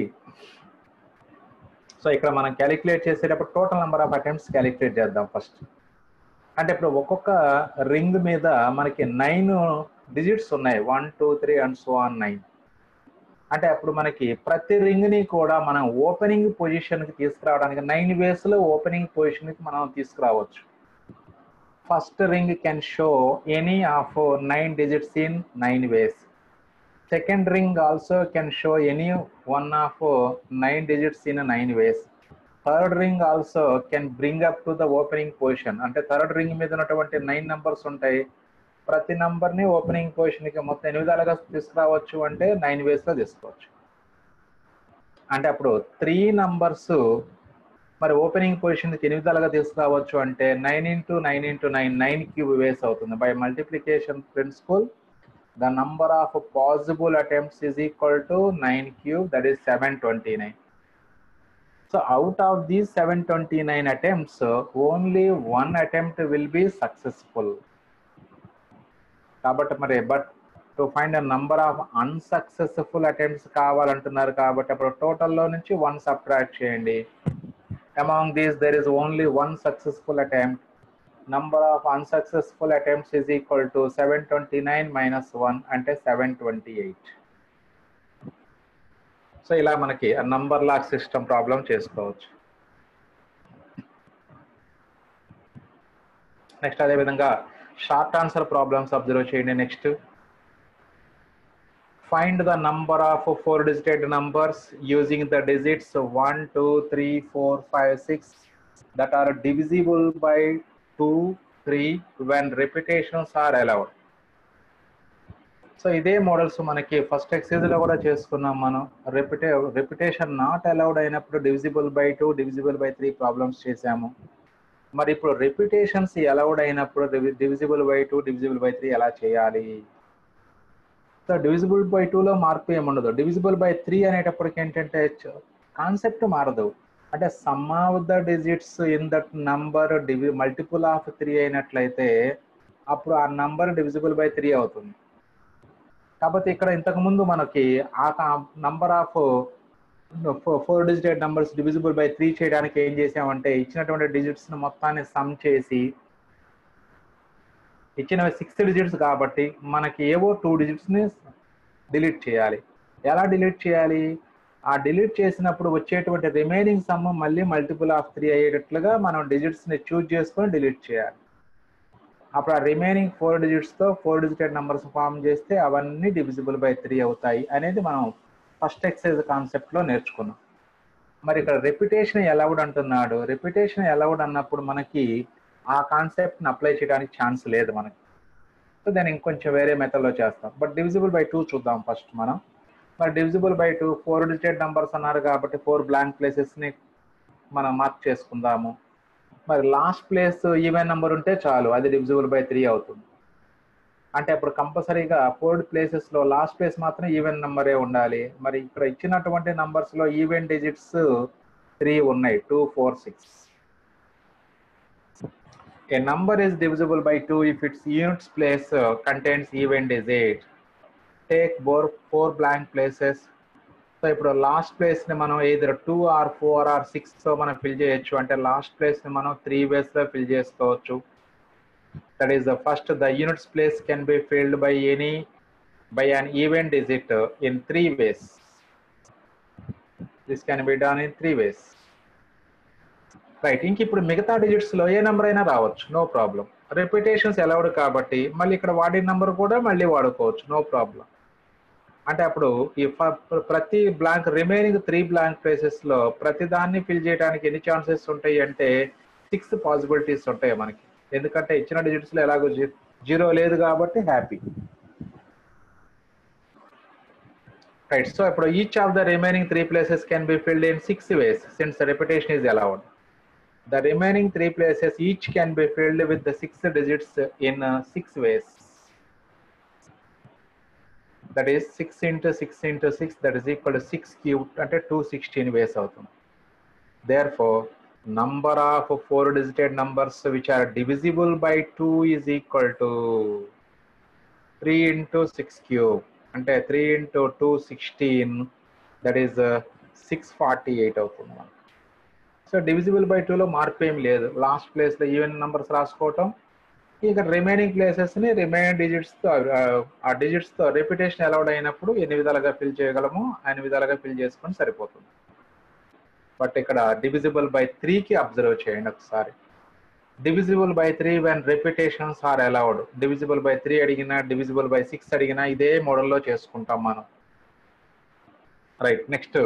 ఇక్కడ మనం క్యాలిక్యులేట్ చేసేటప్పుడు total number of attempts calculate చేద్దాం ఫస్ట్. అంటే ఇప్పుడు ఒక్కొక్క రింగ్ మీద మనకి 9 డిజిట్స్ ఉన్నాయి, 1 2 3 అండ్ సో ఆన్ 9. అంటే అప్పుడు మనకి ప్రతి రింగ్ని కూడా మనం ఓపెనింగ్ పొజిషన్కి తీసుకురావడానికి 9 వేస్లో ఓపెనింగ్ పొజిషన్కి మనం తీసుకురావచ్చు. First ring can show any of 9 digits in 9 ways. Second ring also can show any one of 9 digits in 9 ways. Third ring also can bring up to the opening position. అంటే థర్డ్ రింగ్ మీద ఉన్నటువంటి 9 numbers ఉంటాయి, ప్రతి నంబర్ని ఓపెనింగ్ పొజిషన్కి మొత్తం 8 విధాలుగా తీసుకురావచ్చు, అంటే 9 వేస్లో తీసుకోవచ్చు. అంటే అప్పుడు 3 numbers మరి ఓపెనింగ్ పొజిషన్కి 8 విధాలుగా తీసుకురావచ్చు, అంటే 9 into 9 into 9 9 cube ways అవుతుంది. By multiplication principle the number of possible attempts is equal to 9 cube, that is 729. So out of these 729 attempts, only one attempt will be successful. కాబట్టి మరి but to find a number of unsuccessful attempts కావాలంటున్నారు, కాబట్టి అప్పుడు టోటల్లో నుంచి 1 సబ్ట్రాక్ట్ చేయండి. Among these there is only one successful attempt. Number of unsuccessful attempts is equal to 729 minus 1 అంటే 728. సో ఇలా మనకి నంబర్ లాక్ సిస్టమ్ ప్రాబ్లం చేసుకోవచ్చు. నెక్స్ట్ అదేవిధంగా షార్ట్ ఆన్సర్ ప్రాబ్లమ్స్ అబ్జర్వ్ చేయండి. Next, find the number of 4-digit numbers using the digits 1 2 3 4 5 6 that are divisible by 2 3 when repetitions are allowed. So ఇదే మోడల్స్ మనకి ఫస్ట్ ఎక్సైజ్లో కూడా చేసుకున్నాం మనం. రిపిటేషన్ నాట్ అలౌడ్ అయినప్పుడు divisible by 2 divisible by 3 problems చేసాము. మరి ఇప్పుడు రిపిటేషన్స్ అలౌడ్ అయినప్పుడు డివిజిబుల్ బై 2 డివిజిబుల్ బై 3 ఎలా చేయాలి? సో డివిజిబుల్ బై 2లో మార్పు ఏముండదు. డివిజిబుల్ బై 3 అనేటప్పటికి ఏంటంటే కాన్సెప్ట్ మారదు. అంటే some of the digits in that number multiple of 3 అయినట్లయితే అప్పుడు ఆ నంబర్ డివిజిబుల్ బై 3 అవుతుంది. కాబట్టి ఇక్కడ ఇంతకుముందు మనకి ఆ number of 4-digit numbers divisible by 3 చేయడానికి ఏం చేసామంటే ఇచ్చినటువంటి డిజిట్స్ మొత్తాన్ని సమ్ చేసి ఇచ్చినవి 6 డిజిట్స్ కాబట్టి మనకి ఏవో 2 డిజిట్స్ని డిలీట్ చేయాలి. ఎలా డిలీట్ చేయాలి? ఆ డిలీట్ చేసినప్పుడు వచ్చేటువంటి రిమైనింగ్ సమ్ మళ్ళీ మల్టిపుల్ ఆఫ్ 3 అయ్యేటట్లుగా మనం డిజిట్స్ని చూజ్ చేసుకొని డిలీట్ చేయాలి. అప్పుడు ఆ రిమైనింగ్ 4 డిజిట్స్తో 4 డిజిటెడ్ నెంబర్స్ ఫామ్ చేస్తే అవన్నీ డివిజిబుల్ బై 3 అవుతాయి అనేది మనం ఫస్ట్ ఎక్సర్సైజ్ కాన్సెప్ట్లో నేర్చుకున్నాం. మరి ఇక్కడ రెప్యుటేషన్ అలౌడ్ అంటున్నాడు. రెప్యుటేషన్ అలౌడ్ అన్నప్పుడు మనకి ఆ కాన్సెప్ట్ని అప్లై చేయడానికి ఛాన్స్ లేదు మనకి. సో దాన్ని ఇంకొంచెం వేరే మెథడ్లో చేస్తాం. బట్ డివిజిబుల్ బై 2 చూద్దాం ఫస్ట్ మనం. మరి డివిజిబుల్ బై 2 4 డిజిటెడ్ నెంబర్స్ అన్నారు కాబట్టి 4 బ్లాంక్ ప్లేసెస్ని మనం మార్క్ చేసుకుందాము. మరి లాస్ట్ ప్లేస్ ఈవెన్ నెంబర్ ఉంటే చాలు, అది డివిజిబుల్ బై 3 అవుతుంది. అంటే అప్పుడు కంపల్సరీగా 4 ప్లేసెస్లో లాస్ట్ ప్లేస్ మాత్రం ఈవెన్ నెంబరే ఉండాలి. మరి ఇక్కడ ఇచ్చినటువంటి నంబర్స్లో ఈవెన్ డిజిట్స్ 3 ఉన్నాయి, 2, 4, 6. A number is divisible by 2 if its units place contains even digit. Take 4 blank places. So ఇప్పుడు లాస్ట్ ప్లేస్ని మనం either 2 or 4 or 6తో మనం ఫిల్ చేయొచ్చు. అంటే లాస్ట్ ప్లేస్ని మనం 3 వేస్లో ఫిల్ చేసుకోవచ్చు. That is the first, the units place can be filled by an even digit in 3 ways. This can be done in 3 ways. Right. ఇంక ఇప్పుడు మిగతా డిజిట్స్లో ఏ నెంబర్ అయినా రావచ్చు, నో ప్రాబ్లం. రిపిటేషన్స్ అలౌడ్ కాబట్టి మళ్ళీ ఇక్కడ వాడిన నెంబర్ కూడా మళ్ళీ వాడుకోవచ్చు, నో ప్రాబ్లం. అంటే అప్పుడు ఈ ప్రతి బ్లాంక్ రిమైనింగ్ 3 బ్లాంక్ ప్లేసెస్లో ప్రతి దాన్ని ఫిల్ చేయడానికి ఎన్ని ఛాన్సెస్ ఉంటాయి అంటే 6 పాసిబిలిటీస్ ఉంటాయి మనకి. ఎందుకంటే ఇచ్చిన డిజిట్స్లో ఎలాగో 0 లేదు కాబట్టి హ్యాపీ. రైట్. సో ఇప్పుడు each of the remaining 3 places can be filled in 6 ways since the repetition is allowed. The remaining 3 places each can be filled with the 6 digits in 6 ways. That is 6 into 6 into 6, that is equal to 6 cubed అంటే 216 ways అవుతుంది. Therefore, number of 4 digited numbers which are divisible by 2 is equal to 3 into 6 cube అంటే 3 into 216, that is 648 అవుతుంది. సో డివిజిబుల్ బై 2లో మార్పు ఏం లేదు. లాస్ట్ ప్లేస్లో ఈవెన్ నెంబర్స్ రాసుకోవటం, ఇక రిమైనింగ్ ప్లేసెస్ని రిమైనింగ్ డిజిట్స్తో ఆ డిజిట్స్తో రిపిటేషన్ అలౌడ్ అయినప్పుడు ఎన్ని విధాలుగా ఫిల్ చేయగలమో అన్ని విధాలుగా ఫిల్ చేసుకొని సరిపోతుంది. బట్ ఇక్కడ డివిజిబుల్ బై 3కి అబ్జర్వ్ చేయండి ఒకసారి. Divisible by 3 when repetitions are allowed. Divisible by 3 అడిగినా డివిజిబుల్ బై 6 అడిగినా ఇదే మోడల్లో చేసుకుంటాం మనం. Right. Next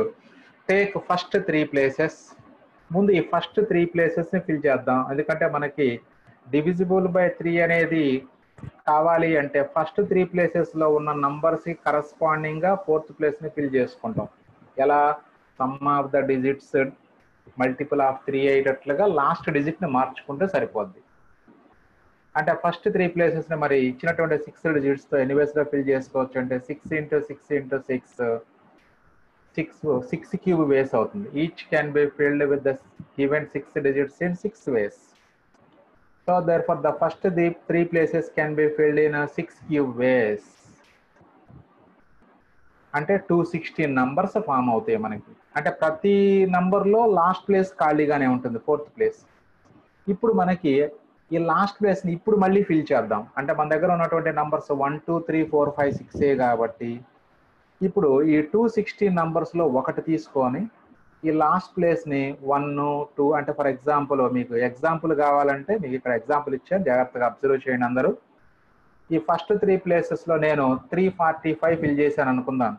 take first 3 places. ముందు ఈ ఫస్ట్ 3 ప్లేసెస్ని ఫిల్ చేద్దాం. ఎందుకంటే మనకి డివిజిబుల్ బై 3 అనేది కావాలి అంటే ఫస్ట్ 3 ప్లేసెస్లో ఉన్న నంబర్స్కి కరస్పాండింగ్గా 4th ప్లేస్ని ఫిల్ చేసుకుంటాం. ఎలా? Sum of the digits multiple of 3 అయ్యేటట్లుగా లాస్ట్ డిజిట్ని మార్చుకుంటే సరిపోద్ది. అంటే ఫస్ట్ 3 ప్లేసెస్ని మరి ఇచ్చినటువంటి 6 డిజిట్స్తో ఎన్ని వేస్లో ఫిల్ చేసుకోవచ్చు అంటే 6 into 6 into 6 cube ways అవుతుంది. Each can be filled with the given 6 digits in 6 ways. So therefore the first 3 places can be filled in 6 cube ways. అంటే 216 నంబర్స్ ఫామ్ అవుతాయి మనకి. అంటే ప్రతి నంబర్లో లాస్ట్ ప్లేస్ ఖాళీగానే ఉంటుంది, 4th ప్లేస్. ఇప్పుడు మనకి ఈ లాస్ట్ ప్లేస్ని ఇప్పుడు మళ్ళీ ఫిల్ చేద్దాం. అంటే మన దగ్గర ఉన్నటువంటి నంబర్స్ 1, 2, 3, 4, 5, 6 కాబట్టి ఇప్పుడు ఈ 216 నంబర్స్లో ఒకటి తీసుకొని ఈ లాస్ట్ ప్లేస్ని 1, 2 అంటే ఫర్ ఎగ్జాంపుల్ మీకు ఎగ్జాంపుల్ కావాలంటే మీకు ఇక్కడ ఎగ్జాంపుల్ ఇచ్చాను, జాగ్రత్తగా అబ్జర్వ్ చేయండి అందరూ. ఈ ఫస్ట్ 3 ప్లేసెస్లో నేను 345 ఫిల్ చేశాను అనుకుందాం.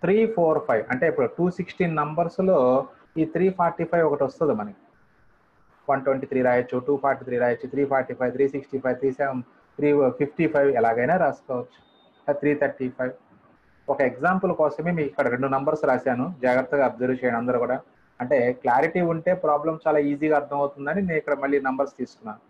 345 అంటే ఇప్పుడు 216 నంబర్స్లో ఈ 345 ఒకటి వస్తుంది మనకి. 123 రాయొచ్చు, 243 రాయొచ్చు, 345, 365, 37, 355 ఎలాగైనా రాసుకోవచ్చు, 335. ఒక ఎగ్జాంపుల్ కోసమే మీకు ఇక్కడ 2 నంబర్స్ రాశాను, జాగ్రత్తగా అబ్జర్వ్ చేయండి అందరూ కూడా. అంటే క్లారిటీ ఉంటే ప్రాబ్లం చాలా ఈజీగా అర్థమవుతుందని నేను ఇక్కడ మళ్ళీ నంబర్స్ తీసుకున్నాను.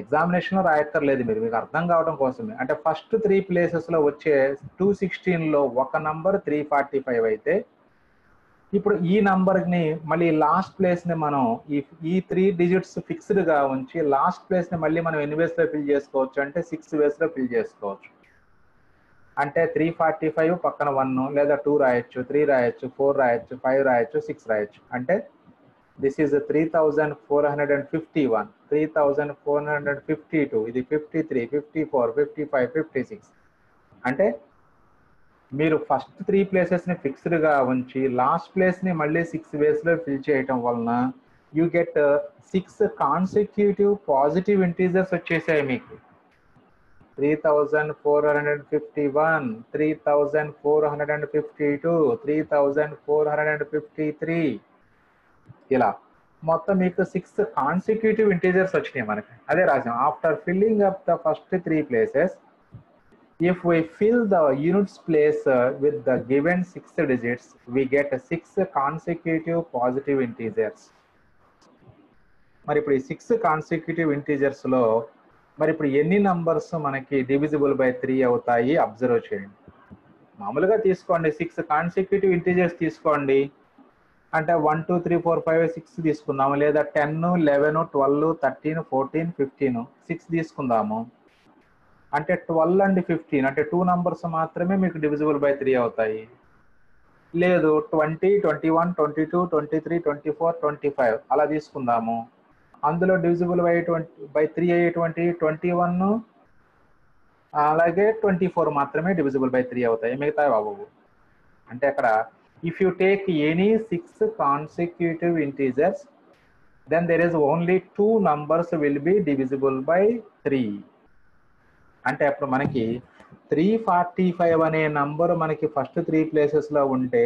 ఎగ్జామినేషన్లో రాయక్కర్లేదు, మీకు అర్థం కావడం కోసమే. అంటే ఫస్ట్ 3 ప్లేసెస్లో వచ్చే 216లో ఒక నంబర్ 345 అయితే ఇప్పుడు ఈ నంబర్ని మళ్ళీ లాస్ట్ ప్లేస్ని మనం ఈ 3 digits ఫిక్స్డ్గా ఉంచి లాస్ట్ ప్లేస్ని మళ్ళీ మనం ఎన్ని వేస్లో ఫిల్ చేసుకోవచ్చు అంటే 6 వేస్లో ఫిల్ చేసుకోవచ్చు. అంటే 345 పక్కన 1 లేదా 2 రాయొచ్చు, 3 రాయొచ్చు, 4 రాయొచ్చు, 5 రాయొచ్చు, 6 రాయొచ్చు. అంటే దిస్ ఈజ్ 3451, 3452, ఇది 53, 54, 55, 56. అంటే మీరు ఫస్ట్ 3 ప్లేసెస్ని ఫిక్స్డ్గా ఉంచి లాస్ట్ ప్లేస్ని మళ్ళీ 6 వేస్లో ఫిల్ చేయటం వలన you get 6 consecutive positive integers వచ్చేసాయి మీకు. 3451, 3452, 3453, ఇలా మొత్తం మీకు 6 కాన్సిక్యూటివ్ ఇంటీజర్స్ వచ్చినాయి మనకి. అదే రాసాం, after filling up the first 3 places, if we fill the units place with the given 6 digits, we get 6 consecutive positive integers. మరి ఇప్పుడు ఈ 6 కాన్సిక్యూటివ్ ఇంటీజర్స్ లో మరి ఇప్పుడు ఎన్ని నంబర్స్ మనకి డివిజిబుల్ బై 3 అవుతాయి అబ్జర్వ్ చేయండి. మామూలుగా తీసుకోండి, 6 కాన్సిక్యూటివ్ ఇంటీజర్స్ తీసుకోండి. అంటే 1 2 3 4 5 6 తీసుకుందాము, లేదా 10 11 12 13 14 15 6 తీసుకుందాము. అంటే 12 అండ్ 15 అంటే 2 నంబర్స్ మాత్రమే మీకు డివిజిబుల్ బై 3 అవుతాయి. లేదు 20 21 22 23 24 25 అలా తీసుకుందాము. అందులో డివిజిబుల్ బై 3 అయ్యేటువంటి 21 అలాగే 24 మాత్రమే డివిజిబుల్ బై 3 అవుతాయి, మిగతా అవ్వవు. అంటే అక్కడ if you take any 6 consecutive integers then there is only 2 numbers will be divisible by 3. అంటే అప్పుడు మనకి 345 అనే నంబర్ మనకి ఫస్ట్ 3 ప్లేసెస్లో ఉంటే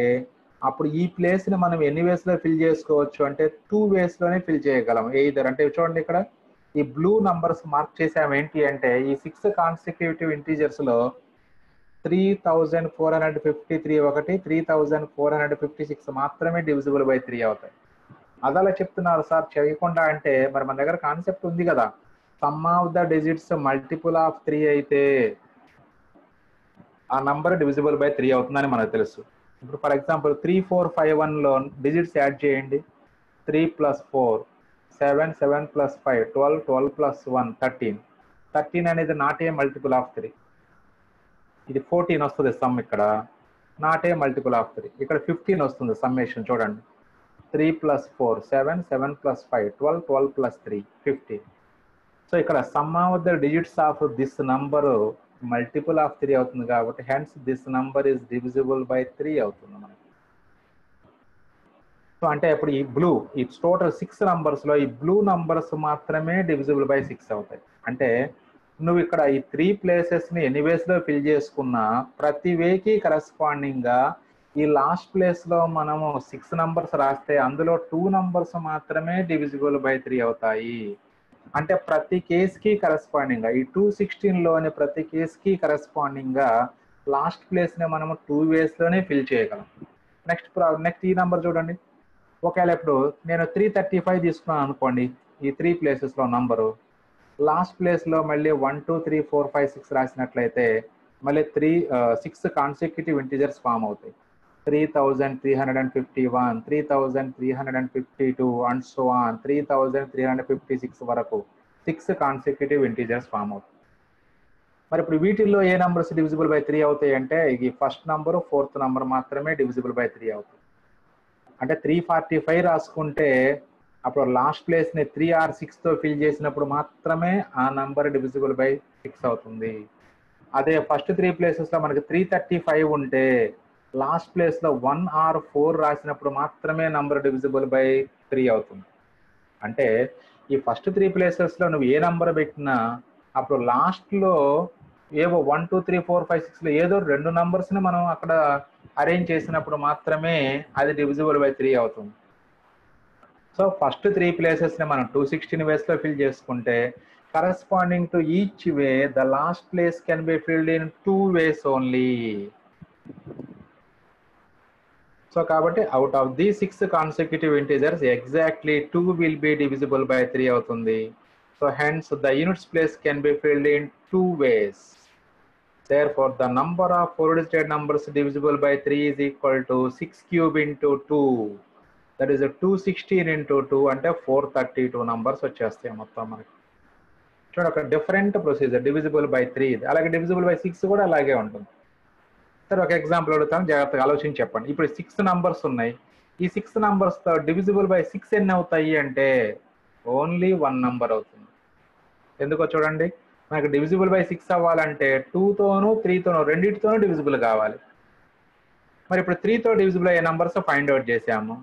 అప్పుడు ఈ ప్లేస్ని మనం ఎన్ని వేస్లో ఫిల్ చేసుకోవచ్చు అంటే 2 వేస్లోనే ఫిల్ చేయగలం. ఎయిదర్ అంటే చూడండి, ఇక్కడ ఈ బ్లూ నంబర్స్ మార్క్ చేసాము. ఏంటి అంటే ఈ 6 కాన్సిక్యూటివ్ ఇంటీజర్స్లో 3453 ఒకటి, 3456 మాత్రమే డివిజిబుల్ బై 3 అవుతాయి. అదలా చెప్తున్నారు సార్ చేయకుండా అంటే మరి మన దగ్గర కాన్సెప్ట్ ఉంది కదా, some of the digits multiple of 3 అయితే ఆ నంబర్ డివిజిబుల్ బై 3 అవుతుందని మనకు తెలుసు. ఇప్పుడు ఫర్ ఎగ్జాంపుల్ 3451లో డిజిట్స్ యాడ్ చేయండి. 3 + 4 7, 7 + 5 12, 12 + 1 13. 13 అనేది నాట్ ఏ మల్టిపుల్ ఆఫ్ 3. ఇది 14 వస్తుంది సమ్, ఇక్కడ నాట్ ఏ మల్టిపుల్ ఆఫ్ 3. ఇక్కడ 15 వస్తుంది సమ్మేషన్ చూడండి. 3 + 4 7, 7 + 5 12, 12 + 3 15. సో ఇక్కడ some of the digits of this number multiple of 3 అవుతుంది కాబట్టి hence this number is divisible by 3 అవుతుంది మనకి. సో అంటే ఇప్పుడు ఈ బ్లూ, ఈ టోటల్ 6 నంబర్స్లో ఈ బ్లూ నంబర్స్ మాత్రమే డివిజిబుల్ బై 6 అవుతాయి. అంటే నువ్వు ఇక్కడ ఈ 3 ప్లేసెస్ని ఎన్ని వేస్లో ఫిల్ చేసుకున్నా ప్రతి వేకి కరెస్పాండింగ్గా ఈ లాస్ట్ ప్లేస్లో మనము 6 నంబర్స్ రాస్తే అందులో 2 నంబర్స్ మాత్రమే డివిజిబుల్ బై 3 అవుతాయి. అంటే ప్రతి కేసుకి కరెస్పాండింగ్గా ఈ 216లోని ప్రతి కేసుకి కరెస్పాండింగ్గా లాస్ట్ ప్లేస్ని మనము 2 వేస్లోనే ఫిల్ చేయగలం. నెక్స్ట్ ఈ నెంబర్ చూడండి. ఒకవేళ ఇప్పుడు నేను 335 తీసుకున్నాను అనుకోండి, ఈ 3 ప్లేసెస్లో నంబరు లాస్ట్ ప్లేస్లో మళ్ళీ 1 2 3 4 5 6 రాసినట్లయితే మళ్ళీ 6 కాన్సిక్యూటివ్ ఇంటీజర్స్ ఫామ్ అవుతాయి. 3351, 3352 అండ్ సో ఆన్ 3356 వరకు 6 కాన్సిక్యూటివ్ ఇంటీజర్స్ ఫామ్ అవుతాయి. మరి ఇప్పుడు వీటిల్లో ఏ నంబర్స్ డివిజిబుల్ బై 3 అవుతాయి అంటే ఇది ఫస్ట్ నంబరు, ఫోర్త్ నంబర్ మాత్రమే డివిజిబుల్ బై 3 అవుతాయి. అంటే 345 రాసుకుంటే అప్పుడు లాస్ట్ ప్లేస్ని 3 or 6తో ఫిల్ చేసినప్పుడు మాత్రమే ఆ నంబర్ డివిజిబుల్ బై 6 అవుతుంది. అదే ఫస్ట్ 3 ప్లేసెస్లో మనకి 335 ఉంటే లాస్ట్ ప్లేస్లో 1 or 4 రాసినప్పుడు మాత్రమే నంబర్ డివిజిబుల్ బై 3 అవుతుంది. అంటే ఈ ఫస్ట్ 3 ప్లేసెస్లో నువ్వు ఏ నంబర్ పెట్టినా అప్పుడు లాస్ట్లో ఏవో 1 2 3 4 5 6లో ఏదో 2 నంబర్స్ని మనం అక్కడ అరేంజ్ చేసినప్పుడు మాత్రమే అది డివిజిబుల్ బై 3 అవుతుంది. సో ఫస్ట్ 3 ప్లేసెస్ని మనం 216 వేస్లో ఫిల్ చేసుకుంటే corresponding to each way the last place can be filled in 2 ways only. So కాబట్టి out of the 6 consecutive integers exactly 2 will be divisible by 3 అవుతుంది. So hence the units place can be filled in 2 ways. Therefore, the number of 4-digit numbers divisible by 3 is equal to 6 cube into 2. That is 216 into 2 అంటే 432 నంబర్స్ వచ్చేస్తాయి మొత్తం మనకి. చూడండి ఒక డిఫరెంట్ ప్రొసీజర్, డివిజిబుల్ బై 3 ఇది, అలాగే డివిజిబుల్ బై 6 కూడా అలాగే ఉంటుంది. సరే ఒక ఎగ్జాంపుల్ అడుగుతాను, జాగ్రత్తగా ఆలోచించి చెప్పండి. ఇప్పుడు 6 నంబర్స్ ఉన్నాయి, ఈ 6 నంబర్స్తో డివిజిబుల్ బై 6 ఎన్ని అవుతాయి అంటే ఓన్లీ 1 నంబర్ అవుతుంది. ఎందుకో చూడండి, మనకు డివిజిబుల్ బై 6 అవ్వాలంటే 2తోనూ 3తోనూ రెండింటితోనూ డివిజిబుల్ కావాలి. మరి ఇప్పుడు 3తో డివిజిబుల్ అయ్యే నంబర్స్ ఫైండ్ అవుట్ చేసాము.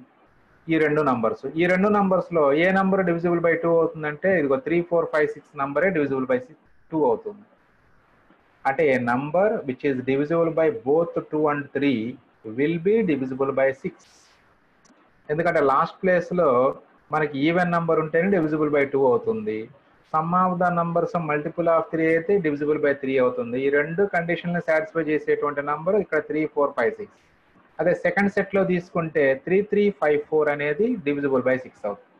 ఈ రెండు నంబర్స్లో ఏ నంబర్ డివిజిబుల్ బై 2 అవుతుందంటే ఇదిగో 3, 4, 5, 6 నంబరే డివిజిబుల్ బై 2 అవుతుంది. అంటే a number which is divisible by both 2 and 3 will be divisible by 6. ఎందుకంటే లాస్ట్ ప్లేస్లో మనకి ఈవెన్ నంబర్ ఉంటేనే డివిజిబుల్ బై 2 అవుతుంది. Sum of the numbers multiple of 3 అయితే డివిజిబుల్ బై 3 అవుతుంది. ఈ రెండు కండిషన్లు సాటిస్ఫై చేసేటువంటి నంబర్ ఇక్కడ 3, 4, 5, 6. అదే సెకండ్ సెట్లో తీసుకుంటే 3, 3, 5, 4 అనేది డివిజిబుల్ బై 6 అవుతుంది.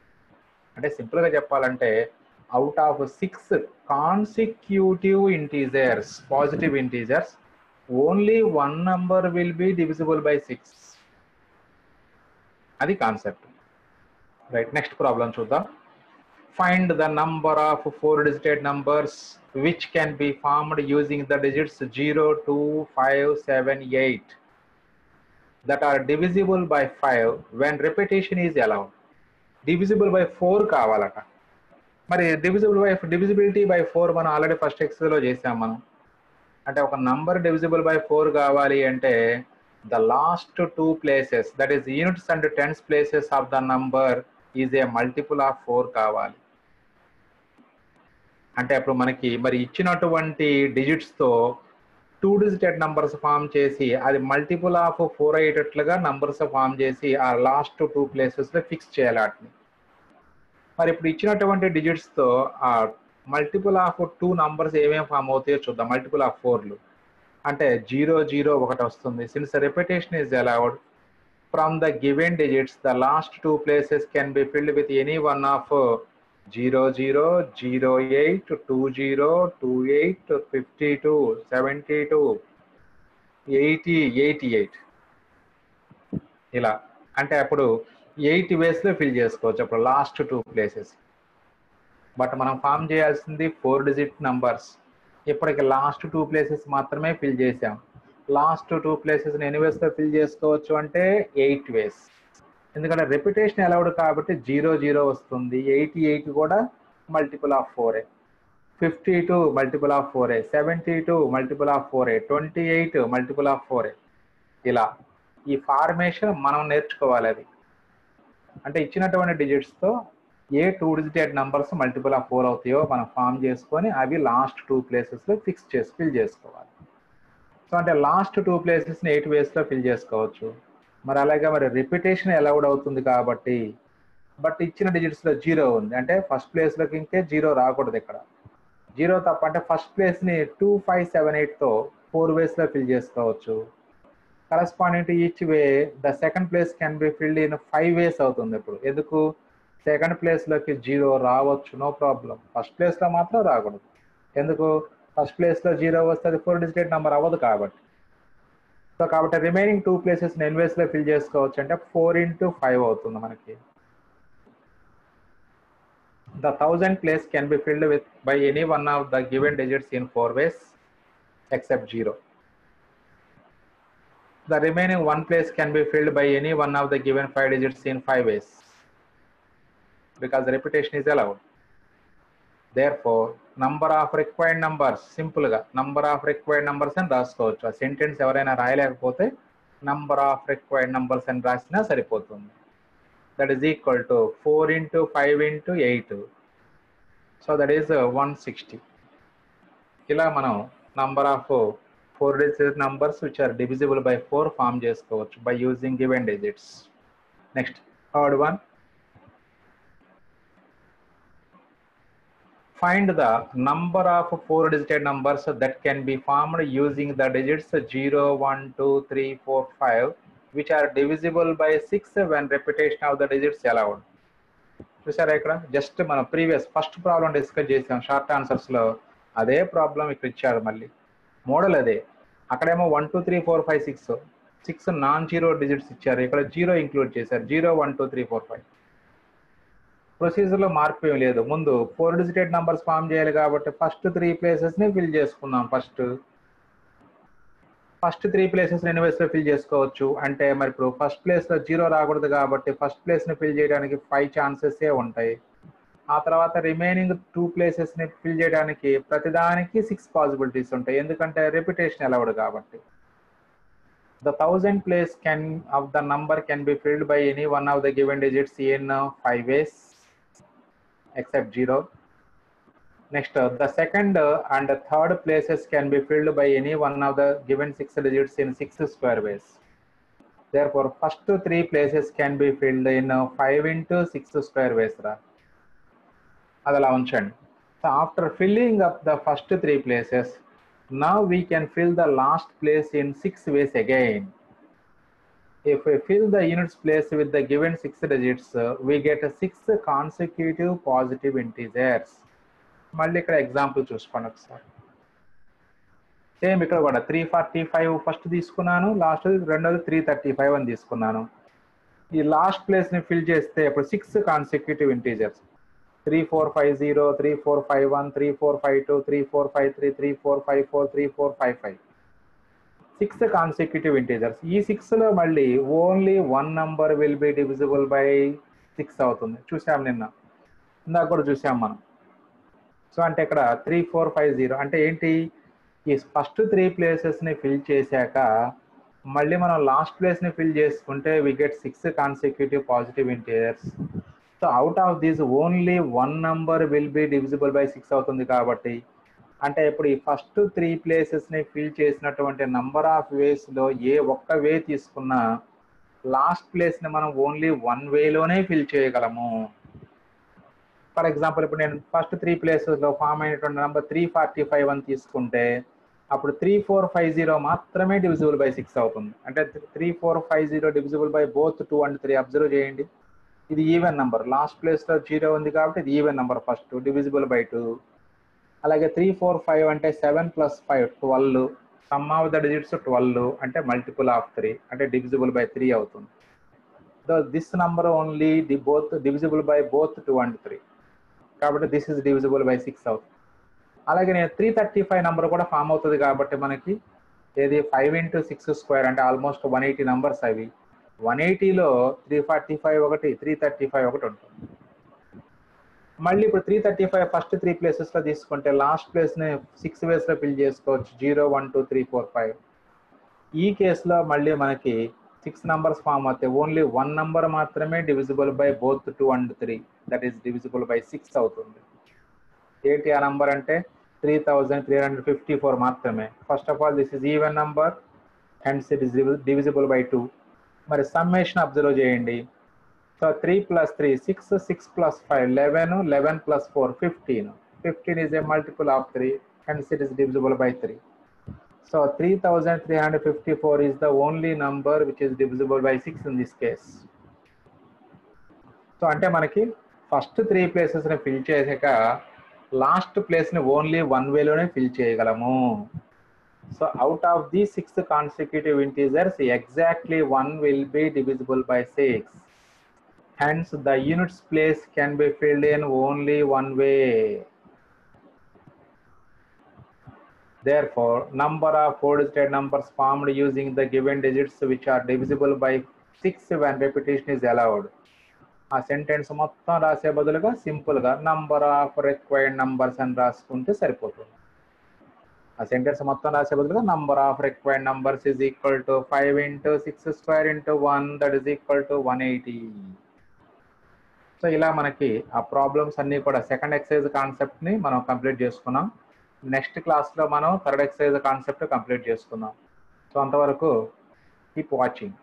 అంటే సింపుల్గా చెప్పాలంటే out of 6 consecutive integers, positive integers, only 1 number will be divisible by 6. అది కాన్సెప్ట్. రైట్, నెక్స్ట్ ప్రాబ్లం చూద్దాం. Find the number of 4-digit numbers which can be formed using the digits 0, 2, 5, 7, 8 that are divisible by 5 when repetition is allowed. Divisible by 4 కావాలట. మరి divisibility by 4 మనం ఆల్రెడీ ఫస్ట్ ఎక్సర్సైజ్లో చేసాం మనం. అంటే ఒక నంబర్ డివిజిబుల్ బై 4 కావాలి అంటే the last 2 places, that is units and tens places of the number is a multiple of 4 కావాలి. అంటే అప్పుడు మనకి మరి ఇచ్చినటువంటి డిజిట్స్తో 2-digit నంబర్స్ ఫామ్ చేసి అది మల్టిపుల్ ఆఫ్ 4 అయ్యేటట్లుగా నంబర్స్ ఫామ్ చేసి ఆ లాస్ట్ 2 ప్లేసెస్లో ఫిక్స్ చేయాలి వాటిని. మరి ఇప్పుడు ఇచ్చినటువంటి డిజిట్స్తో ఆ మల్టిపుల్ ఆఫ్ 2 నంబర్స్ ఏమేమి ఫామ్ అవుతాయో చూద్దాం. మల్టిపుల్ ఆఫ్ 4లు అంటే 0, 0 ఒకటి వస్తుంది. Since repetition is allowed from the given digits the last 2 places can be filled with any one of 0, 0, 08, 20, 28, 52, 72, 80, 88 ఇలా. అంటే అప్పుడు 8 వేస్లో ఫిల్ చేసుకోవచ్చు అప్పుడు లాస్ట్ 2 ప్లేసెస్. బట్ మనం ఫామ్ చేయాల్సింది 4-digit నంబర్స్. ఇప్పటికి లాస్ట్ 2 ప్లేసెస్ మాత్రమే ఫిల్ చేసాం. లాస్ట్ 2 ప్లేసెస్ని ఎన్ని వేస్లో ఫిల్ చేసుకోవచ్చు అంటే 8 వేస్. ఎందుకంటే రిపిటేషన్ అలౌడ్ కాబట్టి 0, 0 వస్తుంది. 88 కూడా multiple of 4, 52 multiple of 4, 72 multiple of 4, 28 multiple of 4. ఇలా ఈ ఫార్మేషన్ మనం నేర్చుకోవాలి. అది అంటే ఇచ్చినటువంటి డిజిట్స్తో ఏ 2-digit నంబర్స్ మల్టిపుల్ ఆఫ్ 4 అవుతాయో మనం ఫామ్ చేసుకొని అవి లాస్ట్ 2 ప్లేసెస్లో ఫిల్ చేసుకోవాలి. సో అంటే లాస్ట్ 2 ప్లేసెస్ని 8 వేస్లో ఫిల్ చేసుకోవచ్చు. మరి అలాగే మరి రిపిటేషన్ అలౌడ్ అవుతుంది కాబట్టి, బట్ ఇచ్చిన డిజిట్స్లో 0 ఉంది అంటే ఫస్ట్ ప్లేస్లోకి ఇంకే 0 రాకూడదు. ఇక్కడ 0 తప్ప. అంటే ఫస్ట్ ప్లేస్ని 2, 5, 7, 8తో 4 వేస్లో ఫిల్ చేసుకోవచ్చు. Corresponding to each way the second place can be filled in 5 వేస్ అవుతుంది. ఇప్పుడు ఎందుకు సెకండ్ ప్లేస్లోకి 0 రావచ్చు, నో ప్రాబ్లం. ఫస్ట్ ప్లేస్లో మాత్రం రాకూడదు. ఎందుకు ఫస్ట్ ప్లేస్లో 0 వస్తే అది 4-digit నెంబర్ అవ్వదు కాబట్టి. సో కాబట్టి రిమైనింగ్ 2 ప్లేసెస్ ఎన్ని వేస్లో ఫిల్ చేసుకోవచ్చు అంటే 4 into 5 అవుతుంది మనకి. The 1000 place can be filled with by any one of the given digits in 4 ways except 0. The remaining 1 place can be filled by any one of the given 5 digits in 5 ways because the repetition is allowed. Therefore, number of required numbers, simple ga number of required numbers and రాసుకోవచ్చు. ఆ సెంటెన్స్ ఎవరైనా రాయలేకపోతే number of required numbers అని రాసినా సరిపోతుంది. That is equal to 4 into 5 into 8. So that is 160. ఇలా మనం number of 4-digit numbers which are divisible by 4 form చేసుకోవచ్చు by using given digits. Next, third one. Find the number of 4-digit numbers that can be formed using the digits 0, 1, 2, 3, 4, 5 which are divisible by 6 when repetition of the digits allowed. చూసారా ఇక్కడ జస్ట్ మనం ప్రీవియస్ ఫస్ట్ ప్రాబ్లం డిస్కస్ చేసాం షార్ట్ ఆన్సర్స్లో. అదే ప్రాబ్లం ఇక్కడ ఇచ్చాడు. మళ్ళీ మోడల్ అదే. అక్కడేమో 1, 2, 3, 4, 5, 6 నాన్ జీరో డిజిట్స్ ఇచ్చారు. ఇక్కడ 0 ఇంక్లూడ్ చేశారు. 0, 1, 2, 3, 4, 5. ప్రొసీజర్లో మార్పు ఏమి లేదు. ముందు 4-digit నంబర్స్ ఫామ్ చేయాలి కాబట్టి ఫస్ట్ 3 ప్లేసెస్ని ఫిల్ చేసుకుందాం. ఫస్ట్ ఫస్ట్ 3 ప్లేసెస్ ఎన్ని వేస్లో ఫిల్ చేసుకోవచ్చు అంటే మరి ఇప్పుడు ఫస్ట్ ప్లేస్లో 0 రాకూడదు కాబట్టి ఫస్ట్ ప్లేస్ని ఫిల్ చేయడానికి 5 ఛాన్సెసే ఉంటాయి. ఆ తర్వాత రిమైనింగ్ 2 ప్లేసెస్ని ఫిల్ చేయడానికి ప్రతిదానికి 6 పాసిబిలిటీస్ ఉంటాయి, ఎందుకంటే రెప్యుటేషన్ అలౌడ్ కాబట్టి. The 1000 place of the number can be filled by any one of the given digits in 5 ways except 0. Next, the second and third places can be filled by any one of the given 6 digits in 6 square ways. Therefore, first 3 places can be filled in 5 into 6 square ways. Adala unchandi. So after filling up the first 3 places, now we can fill the last place in 6 ways again. If we fill the units place with the given 6 digits, we get 6 consecutive positive integers. మళ్ళీ ఇక్కడ ఎగ్జాంపుల్ చూసుకోండి ఒకసారి. సేమ్ ఇక్కడ కూడా 345 ఫస్ట్ తీసుకున్నాను, లాస్ట్ రెండోది 335 అని తీసుకున్నాను. ఈ లాస్ట్ ప్లేస్ని ఫిల్ చేస్తే ఇప్పుడు 6 కాన్సిక్యూటివ్ ఇంటీజర్స్ 3450, 3451, 3452, 3453, 3454, 3455. 6 consecutive integers. ఈ 6లో మళ్ళీ only 1 number will be divisible by 6 అవుతుంది. చూసాం ఇందాక కూడా చూసాం మనం. సో అంటే ఇక్కడ 3450 అంటే ఏంటి, ఈ ఫస్ట్ 3 ప్లేసెస్ని ఫిల్ చేశాక మళ్ళీ మనం లాస్ట్ ప్లేస్ని ఫిల్ చేసుకుంటే we get 6 consecutive positive integers. So out of these only 1 number will be divisible by 6 అవుతుంది. కాబట్టి అంటే ఇప్పుడు ఈ ఫస్ట్ 3 ప్లేసెస్ని ఫిల్ చేసినటువంటి నంబర్ ఆఫ్ వేస్లో ఏ ఒక్క వే తీసుకున్నా లాస్ట్ ప్లేస్ని మనం ఓన్లీ 1 వేలోనే ఫిల్ చేయగలము. ఫర్ ఎగ్జాంపుల్ ఇప్పుడు నేను ఫస్ట్ 3 ప్లేసెస్లో ఫామ్ అయినటువంటి నెంబర్ 345 అని తీసుకుంటే అప్పుడు 3450 మాత్రమే డివిజిబుల్ బై 6 అవుతుంది. అంటే 3450 divisible by both 2 and 3. Observe చేయండి, ఇది ఈవెన్ నెంబర్, లాస్ట్ ప్లేస్లో 0 ఉంది కాబట్టి ఇది even number first divisible by 2. అలాగే 345 అంటే 7 + 5 12, సమ్ ఆఫ్ ద డిజిట్స్ 12 అంటే మల్టిపుల్ ఆఫ్ 3 అంటే డివిజిబుల్ బై 3 అవుతుంది. This number only divisible by both 2 and 3 కాబట్టి దిస్ ఇస్ డివిజిబుల్ బై 6 అవుతుంది. అలాగే నేను 335 నెంబర్ కూడా ఫామ్ అవుతుంది కాబట్టి మనకి ఏది 5 into 6 స్క్వేర్ అంటే ఆల్మోస్ట్ 180 నంబర్స్. అవి 180లో 345 ఒకటి, 335 ఒకటి ఉంటుంది. మళ్ళీ ఇప్పుడు 335 ఫస్ట్ 3 ప్లేసెస్లో తీసుకుంటే లాస్ట్ ప్లేస్ని 6 వేస్లో ఫిల్ చేసుకోవచ్చు, 0 1 2 3 4 5. ఈ కేసులో మళ్ళీ మనకి 6 నంబర్స్ ఫామ్ అవుతాయి, ఓన్లీ 1 నంబర్ మాత్రమే divisible by both 2 and 3 that is divisible by 6 అవుతుంది. ఏంటి ఆ నంబర్ అంటే 3354 మాత్రమే. First of all this is even number hence it is divisible by 2. మరి సమ్మేషన్ అబ్జర్వ్ చేయండి. So 3 + 3 6, 6 + 5 11, 11 + 4 15. 15 is a multiple of 3, hence it is divisible by 3. So 3354 is the only number which is divisible by 6 in this case. So అంటే మనకి ఫస్ట్ 3 ప్లేసెస్ని ఫిల్ చేసాక లాస్ట్ ప్లేస్ని ఓన్లీ 1 వేలోనే ఫిల్ చేయగలము. So out of the 6 consecutive integers exactly 1 will be divisible by 6. Hence the units place can be filled in only 1 way. Therefore, number of 4-digit numbers formed using the given digits which are divisible by 6 when repetition is allowed. ఆ సెంటెన్స్ మొత్తం రాసే బదులుగా సింపుల్గా నంబర్ ఆఫ్ రిక్వైర్డ్ నంబర్స్ అని రాసుకుంటే సరిపోతుంది. ఆ సెంటెన్స్ మొత్తం రాసే బదులుగా number of required numbers is equal to 5 into 6 square into 1 that is equal to 180. So ఇలా మనకి ఆ ప్రాబ్లమ్స్ అన్నీ కూడా సెకండ్ ఎక్సర్సైజ్ కాన్సెప్ట్ని మనం కంప్లీట్ చేసుకున్నాం. నెక్స్ట్ క్లాస్లో మనం థర్డ్ ఎక్సర్సైజ్ కాన్సెప్ట్ కంప్లీట్ చేసుకుందాం. సో అంతవరకు కీప్ వాచింగ్.